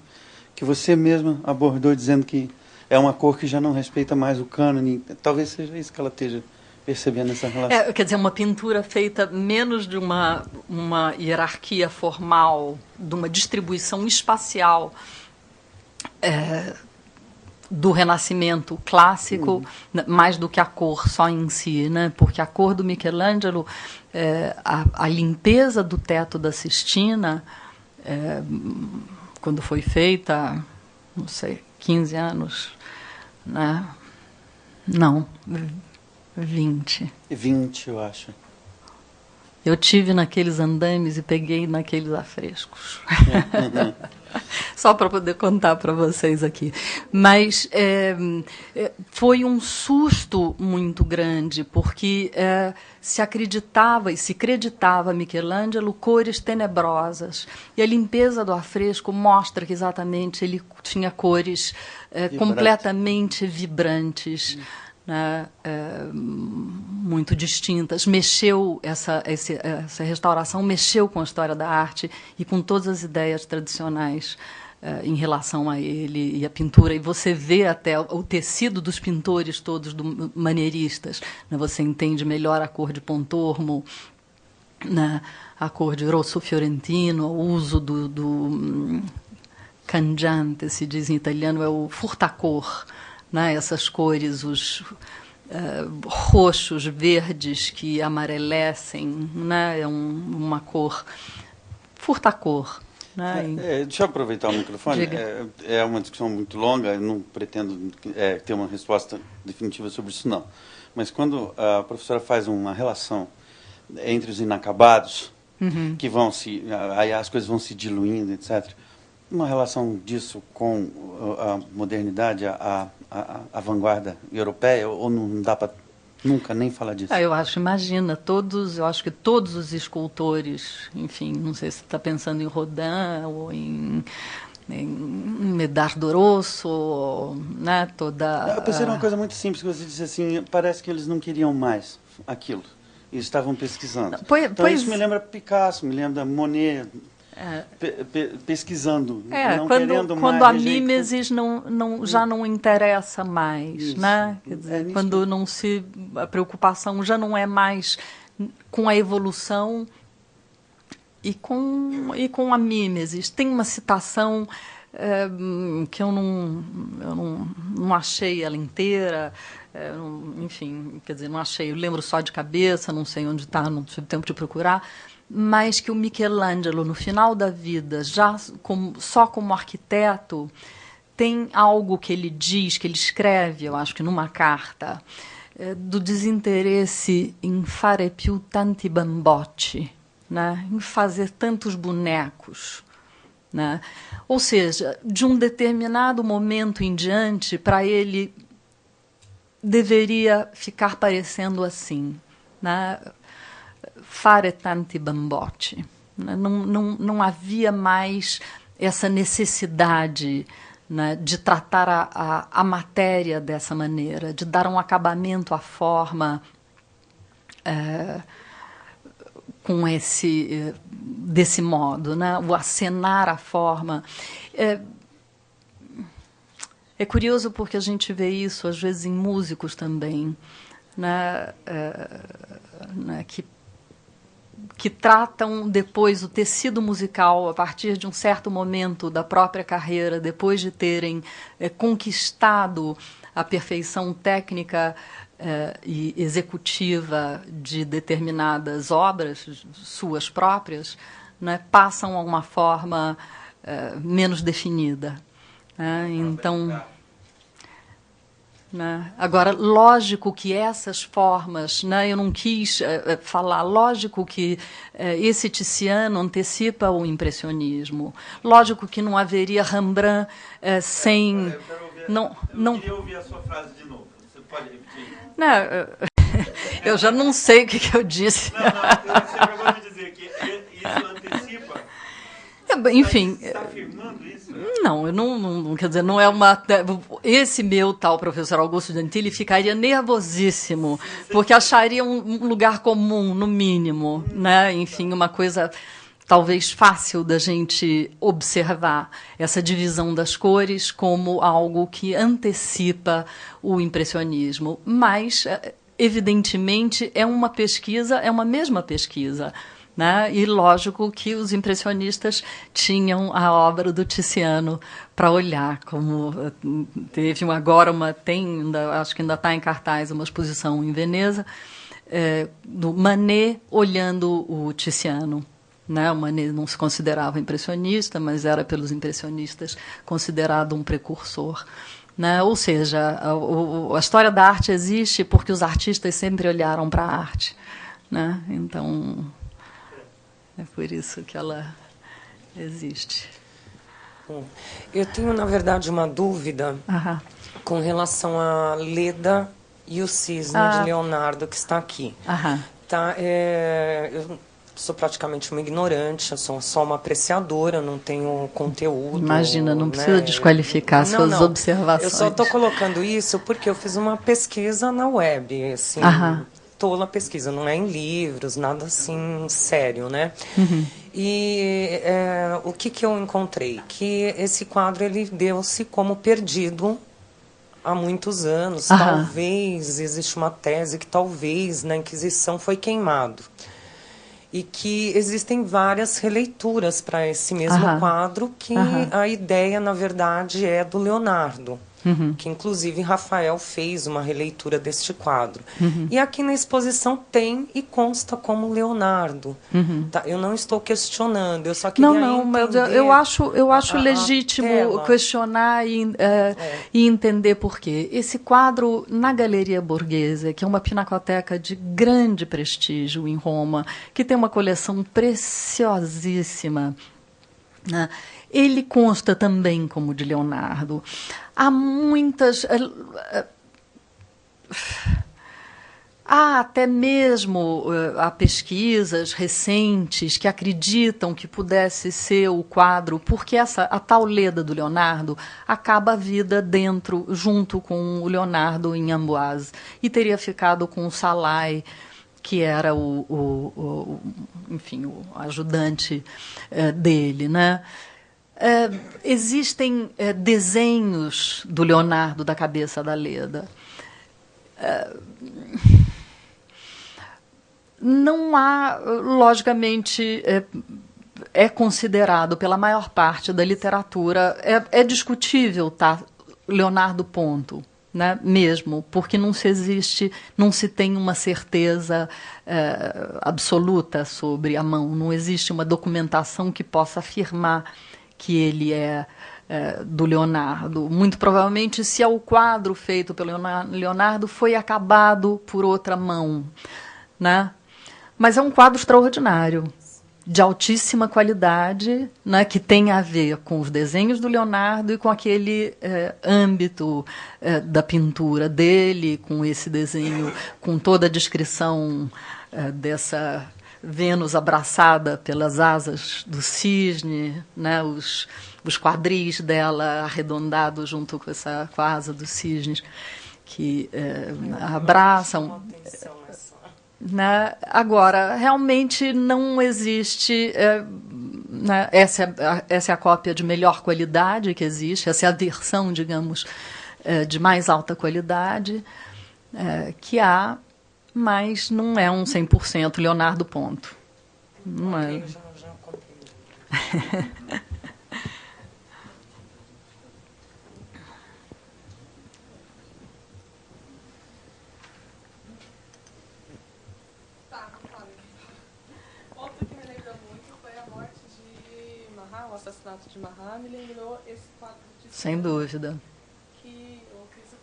que você mesma abordou dizendo que é uma cor que já não respeita mais o cânone. Talvez seja isso que ela esteja percebendo essa relação. Quer dizer, uma pintura feita menos de uma hierarquia formal, de uma distribuição espacial do Renascimento clássico, mais do que a cor só em si, né? Porque a cor do Michelangelo, a limpeza do teto da Sistina, quando foi feita, não sei, 15 anos né? Não, 20. 20, eu acho. Eu tive naqueles andames e peguei naqueles afrescos. Só para poder contar para vocês aqui. Mas foi um susto muito grande, porque se acreditava e se acreditava Michelangelo cores tenebrosas. E a limpeza do afresco mostra que exatamente ele tinha cores completamente vibrantes. Né, muito distintas. Essa restauração mexeu com a história da arte e com todas as ideias tradicionais em relação a ele e a pintura. E você vê até o tecido dos pintores todos maneiristas. Né, você entende melhor a cor de Pontormo, né, a cor de Rosso Fiorentino, o uso do cangiante, se diz em italiano, é o furtacor. Né, essas cores, os roxos, verdes que amarelecem, né, é uma cor, furtacor. Né, deixa eu aproveitar o microfone. É uma discussão muito longa, eu não pretendo ter uma resposta definitiva sobre isso, não. Mas quando a professora faz uma relação entre os inacabados, que vão aí as coisas vão se diluindo, etc., uma relação disso com a modernidade, a vanguarda europeia, ou não dá para nunca nem falar disso? Eu acho, imagina, eu acho que todos os escultores, enfim, não sei se está pensando em Rodin ou em Medardo Rosso, né, toda... Eu pensei numa coisa muito simples, que você disse assim, parece que eles não queriam mais aquilo, e estavam pesquisando. Então isso me lembra Picasso, me lembra Monet... pesquisando, não querendo quando mais, a mimesis já não interessa mais, isso, né? Quer dizer, quando a preocupação já não é mais com a evolução e com a mimesis. Tem uma citação que eu não achei ela inteira, enfim, quer dizer, não achei, eu lembro só de cabeça, não sei onde está, não tive tempo de procurar, mas que o Michelangelo, no final da vida, só como arquiteto, tem algo que ele diz, que ele escreve, eu acho que numa carta, do desinteresse em fare più tanti bambotti, né? Em fazer tantos bonecos. Né? Ou seja, de um determinado momento em diante, para ele, deveria ficar parecendo assim, né? Fare tanti bambotti. Não havia mais essa necessidade, né, de tratar a matéria dessa maneira, de dar um acabamento à forma desse modo, né, o acenar a forma. É curioso porque a gente vê isso, às vezes, em músicos também, né, que tratam depois o tecido musical a partir de um certo momento da própria carreira, depois de terem conquistado a perfeição técnica e executiva de determinadas obras, suas próprias, né, passam a uma forma menos definida. Né? Então... Né? Agora, lógico que essas formas, né, eu não quis falar, lógico que esse Tiziano antecipa o impressionismo, lógico que não haveria Rembrandt sem... Eu queria ouvir a sua frase de novo, você pode repetir? Não, eu já não sei o que eu disse. Não, você acabou de dizer que isso antecipa... Enfim... Você está afirmando isso? Não, eu não, quer dizer, não é uma... Esse meu tal professor Augusto Gentili ficaria nervosíssimo, porque acharia um lugar comum, no mínimo, né? Enfim, uma coisa talvez fácil da gente observar, essa divisão das cores como algo que antecipa o impressionismo. Mas, evidentemente, é uma mesma pesquisa. Né? E lógico que os impressionistas tinham a obra do Tiziano para olhar, como teve acho que ainda está em cartaz uma exposição em Veneza, do Manet olhando o Tiziano. Né? O Manet não se considerava impressionista, mas era pelos impressionistas considerado um precursor. né? Ou seja, a história da arte existe porque os artistas sempre olharam para a arte, né? Então, é por isso que ela existe. Eu tenho, na verdade, uma dúvida com relação a Leda e o Cisne de Leonardo, que está aqui. Tá, eu sou praticamente uma ignorante, eu sou só uma apreciadora, não tenho conteúdo. Imagina, não precisa desqualificar suas observações. Eu só estou colocando isso porque eu fiz uma pesquisa na web, assim, tola pesquisa, não é em livros, nada assim sério, né? E o que eu encontrei? Que esse quadro ele deu-se como perdido há muitos anos. Talvez, existe uma tese que talvez na Inquisição foi queimado. E que existem várias releituras para esse mesmo quadro, que a ideia, na verdade, é do Leonardo. Que, inclusive, Rafael fez uma releitura deste quadro. E aqui na exposição tem e consta como Leonardo. Tá? Eu não estou questionando, eu só queria mas eu acho legítimo questionar e entender por quê. Esse quadro, na Galeria Borghese, que é uma pinacoteca de grande prestígio em Roma, que tem uma coleção preciosíssima, né? Ele consta também como de Leonardo. Há muitas... Há até mesmo há pesquisas recentes que acreditam que pudesse ser o quadro, porque a tal Leda do Leonardo acaba a vida junto com o Leonardo em Amboise, e teria ficado com o Salai, que era enfim, o ajudante dele, né? Existem desenhos do Leonardo da cabeça da Leda. Não há, logicamente, é considerado pela maior parte da literatura, é discutível, tá? Leonardo ponto, né? Mesmo, porque não se tem uma certeza absoluta sobre a mão, não existe uma documentação que possa afirmar que ele é do Leonardo. Muito provavelmente, se é o quadro feito pelo Leonardo, foi acabado por outra mão, né? Mas é um quadro extraordinário, de altíssima qualidade, né, que tem a ver com os desenhos do Leonardo e com aquele âmbito da pintura dele, com esse desenho, com toda a descrição dessa Vênus abraçada pelas asas do cisne, né, os quadris dela arredondados junto com a asa dos cisnes, que abraçam. Né? Agora, realmente não existe... né, essa é a cópia de melhor qualidade que existe, essa é a versão, digamos, de mais alta qualidade que há, mas não é um 100% Leonardo ponto. Não é. Eu já comprei. O assassinato de Mahat me lembrou esse quadro de... Sem dúvida. Que o Cristo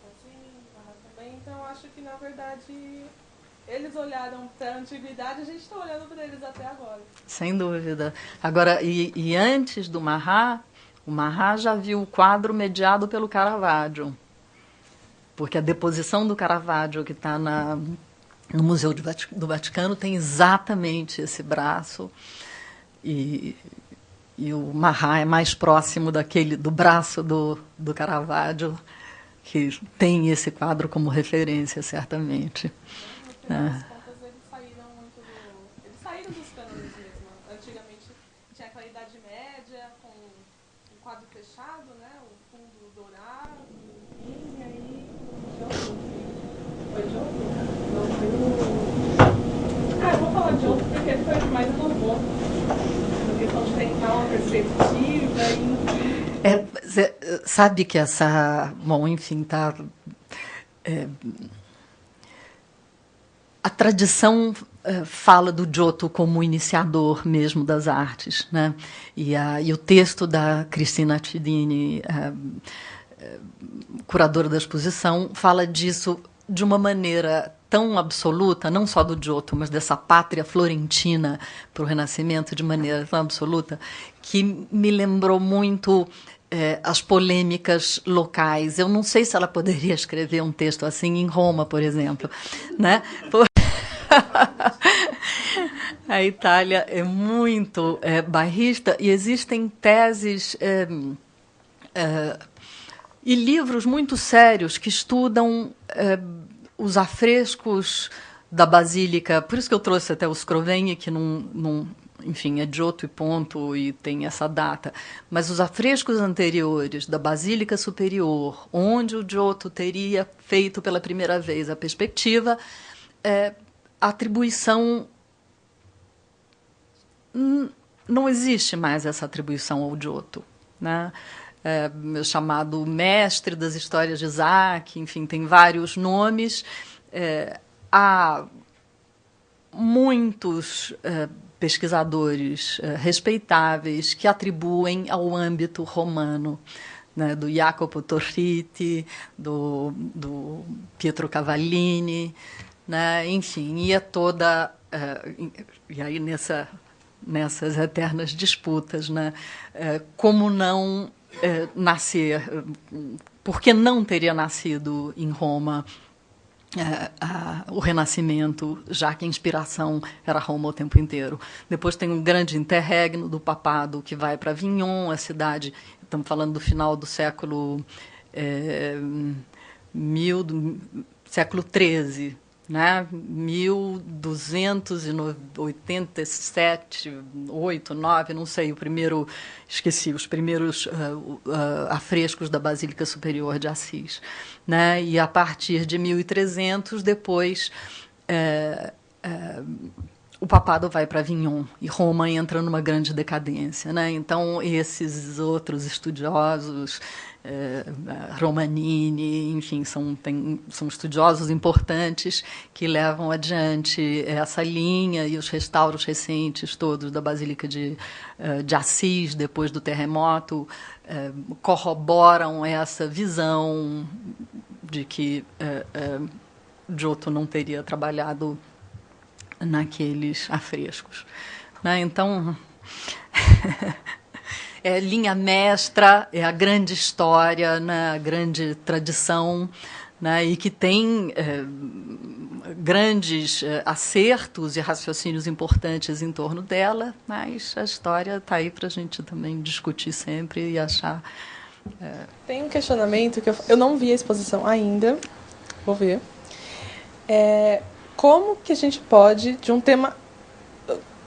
também. Então, eu acho que, na verdade, eles olharam para a antiguidade, a gente está olhando para eles até agora. Sem dúvida. Agora, e antes do Mahat, o Mahat já viu o quadro mediado pelo Caravaggio. Porque a deposição do Caravaggio, que está no Museu do Vaticano, tem exatamente esse braço. E o Mahat é mais próximo do braço do Caravaggio, que tem esse quadro como referência, certamente. Eles saíram dos cânones mesmo. Antigamente tinha aquela Idade Média, com um quadro fechado, né? O fundo dourado, e aí... Foi de outro? Não, foi o... eu vou falar de outro porque ele foi mais inovou. Questão de tentar uma perspectiva e... sabe que essa... Bom, enfim, tá... a tradição fala do Giotto como iniciador mesmo das artes, né? E o texto da Cristina Tidini curadora da exposição, fala disso de uma maneira tão absoluta, não só do Giotto, mas dessa pátria florentina para o Renascimento de maneira tão absoluta, que me lembrou muito as polêmicas locais. Eu não sei se ela poderia escrever um texto assim em Roma, por exemplo, né? A Itália é muito bairrista e existem teses e livros muito sérios que estudam os afrescos da Basílica. Por isso que eu trouxe até o Scrovegni, que enfim, é Giotto e ponto, e tem essa data. Mas os afrescos anteriores da Basílica Superior, onde o Giotto teria feito pela primeira vez a perspectiva, a atribuição... Não existe mais essa atribuição ao Giotto, né? Chamado mestre das histórias de Isaac, enfim, tem vários nomes. Há muitos pesquisadores respeitáveis que atribuem ao âmbito romano, né, do Jacopo Torriti, do Pietro Cavallini, né, enfim, e toda... e aí nessas eternas disputas, né, como não... nascer, porque não teria nascido em Roma o Renascimento, já que a inspiração era Roma o tempo inteiro. Depois tem um grande interregno do papado que vai para Avignon, a cidade, estamos falando do final do século século XIII, né? 1287, 8, 9, não sei, esqueci, os primeiros afrescos da Basílica Superior de Assis, né? E a partir de 1300, depois, o papado vai para Avignon e Roma entra numa grande decadência, né? Então, esses outros estudiosos... Romanini, enfim, são estudiosos importantes que levam adiante essa linha, e os restauros recentes todos da Basílica de Assis, depois do terremoto, corroboram essa visão de que Giotto não teria trabalhado naqueles afrescos, né? Então... É linha mestra, é a grande história, né, a grande tradição, né, e que tem grandes acertos e raciocínios importantes em torno dela, mas a história está aí para a gente também discutir sempre e achar... Tem um questionamento que eu não vi a exposição ainda, vou ver. Como que a gente pode, de um tema...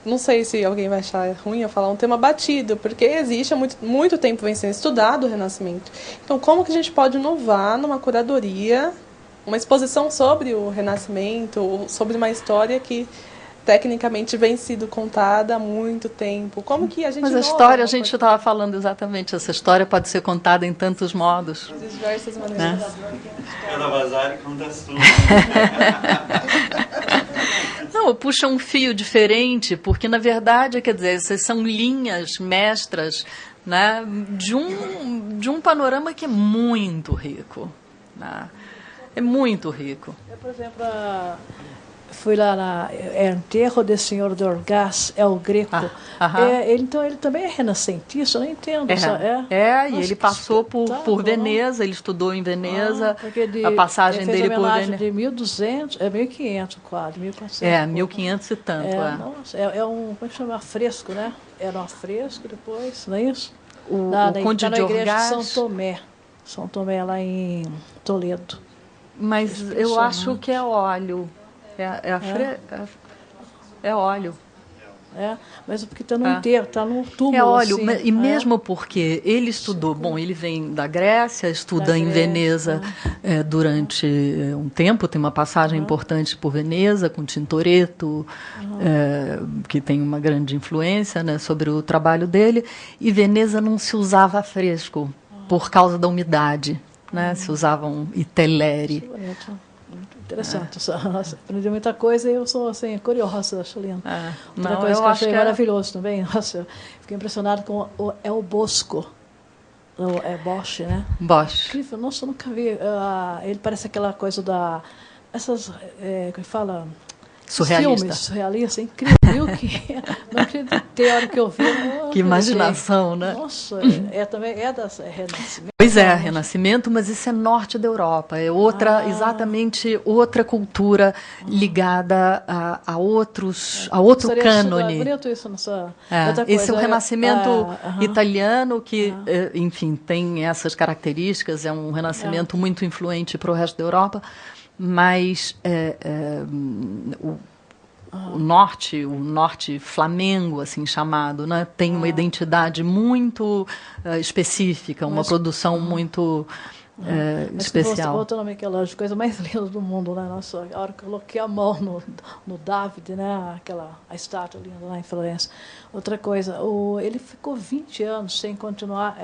Não sei se alguém vai achar ruim eu falar um tema batido, porque existe há muito tempo vem sendo estudado o Renascimento. Então, como que a gente pode inovar numa curadoria, uma exposição sobre o Renascimento, sobre uma história que tecnicamente vem sido contada há muito tempo? Como que a gente... Mas a história, a gente estava falando exatamente, essa história pode ser contada em tantos modos. De diversas maneiras. Cada Vasari conta a sua. Não, puxa um fio diferente, porque, na verdade, quer dizer, essas são linhas mestras, né, de um panorama que é muito rico. Né? É muito rico. Por exemplo, fui lá na Enterro do Senhor de Orgaz, é o greco. Então ele também é renascentista, eu não entendo. E ele passou por Veneza, ele estudou em Veneza, a passagem dele por Veneza. De 1200, 1500 quase, 1400. 1500 e tanto. Nossa, como é que chama? Afresco, né? Era um afresco depois, não é isso? O Conde de igreja Orgaz. de São Tomé, lá em Toledo. Mas eu acho que é óleo. É óleo. Mas porque está no enterro, está no túmulo. É óleo, assim, e mesmo porque ele estudou, ele vem da Grécia, estuda em Veneza durante um tempo, tem uma passagem importante por Veneza, com Tintoretto, que tem uma grande influência, né, sobre o trabalho dele, e Veneza não se usava fresco, por causa da umidade, né, se usavam i teleri. Interessante. Aprendi muita coisa e eu sou assim, curiosa, acho lindo. Outra coisa eu que eu acho achei maravilhoso também, nossa, fiquei impressionado com o El Bosco. É Bosch, né? Bosch. Incrível, nossa, eu nunca vi. Ele parece aquela coisa da... Essas, como fala... Surrealista. Filmes surrealistas, incrível. Não acreditei a hora que eu vi. Que imaginação, né? Nossa, também é da Renascimento. Pois é, Renascimento, mas isso é norte da Europa. É exatamente outra cultura ligada a outro cânone. Bonito isso nessa esse é o Renascimento italiano, que, enfim, tem essas características. É um Renascimento muito influente para o resto da Europa. Mas o norte flamengo, assim chamado, né, tem uma identidade muito específica, uma produção muito especial. Voltando ao Michelangelo, coisa mais linda do mundo, né? Nossa, a hora que eu coloquei a mão no David, né? A estátua linda lá em Florença. Outra coisa, ele ficou 20 anos sem continuar.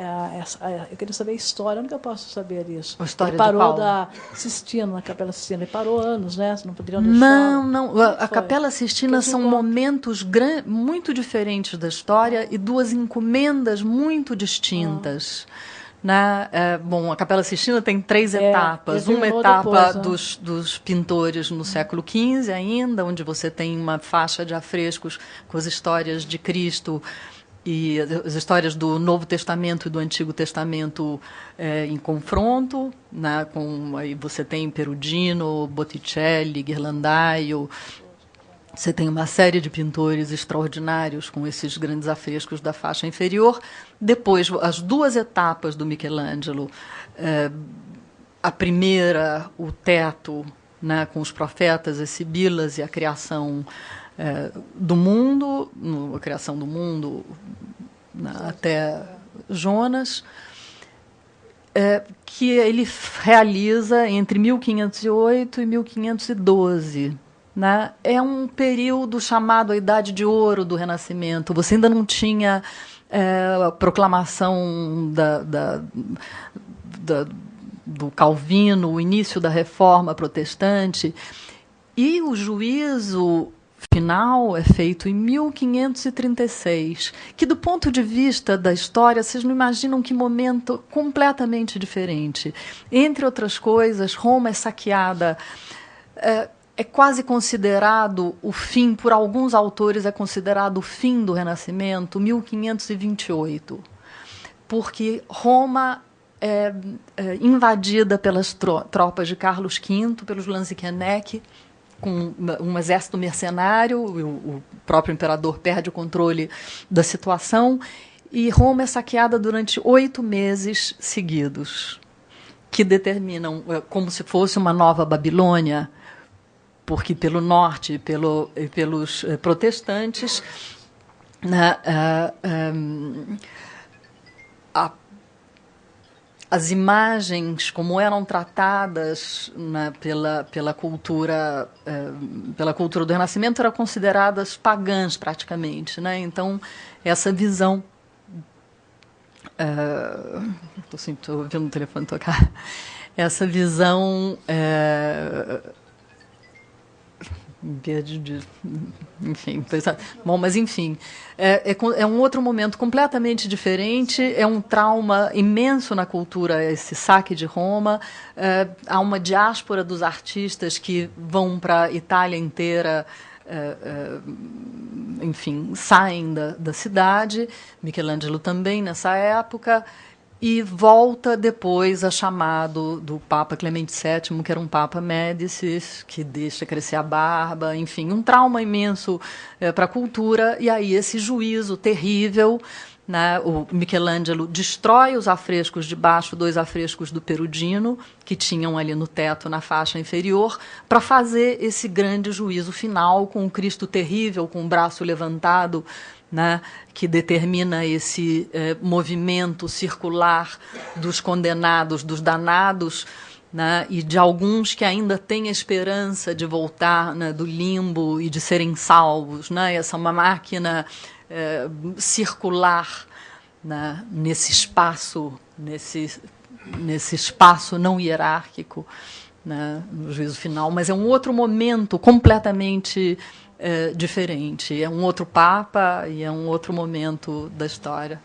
Eu queria saber a história, onde que eu posso saber isso? A história ele parou de da Sistina, na Capela Sistina. Ele parou anos, né? Não poderiam deixar. Não. A Capela Sistina são momentos muito diferentes da história e duas encomendas muito distintas. Bom, a Capela Sistina tem 3 etapas. Uma etapa depois, dos pintores no século XV ainda, onde você tem uma faixa de afrescos com as histórias de Cristo e as histórias do Novo Testamento e do Antigo Testamento em confronto. Aí você tem Perugino, Botticelli, Ghirlandaio. Você tem uma série de pintores extraordinários com esses grandes afrescos da faixa inferior. Depois, as 2 etapas do Michelangelo. A primeira, o teto, né, com os profetas, as sibilas e a criação do mundo, até Jonas, que ele realiza entre 1508 e 1512. É um período chamado a Idade de Ouro do Renascimento. Você ainda não tinha a proclamação do Calvino, o início da Reforma Protestante. E o juízo final é feito em 1536, que, do ponto de vista da história, vocês não imaginam que momento completamente diferente. Entre outras coisas, Roma é saqueada... É quase considerado o fim, por alguns autores, é considerado o fim do Renascimento, 1528, porque Roma é invadida pelas tropas de Carlos V, pelos Lanzichenec, com um exército mercenário. O próprio imperador perde o controle da situação, e Roma é saqueada durante 8 meses seguidos, que determinam, como se fosse uma nova Babilônia, porque pelo norte e pelos protestantes, as imagens como eram tratadas pela cultura do Renascimento eram consideradas pagãs praticamente, né? Então essa visão, estou ouvindo o telefone tocar, essa visão enfim, bom, mas enfim, é um outro momento completamente diferente. É um trauma imenso na cultura, esse saque de Roma. Há uma diáspora dos artistas que vão para a Itália inteira, enfim, saem da cidade. Michelangelo também nessa época. E volta depois a chamado do Papa Clemente VII, que era um Papa Médicis, que deixa crescer a barba, enfim, um trauma imenso para a cultura. E aí esse juízo terrível, né? O Michelangelo destrói os afrescos de baixo, 2 afrescos do Perugino, que tinham ali no teto, na faixa inferior, para fazer esse grande juízo final com o Cristo terrível, com o braço levantado, né, que determina esse movimento circular dos condenados, dos danados, né, e de alguns que ainda têm a esperança de voltar, né, do limbo e de serem salvos, né? Essa é uma máquina circular, né, nesse espaço não hierárquico, né, no juízo final. Mas é um outro momento completamente diferente. É um outro Papa e é um outro momento da história.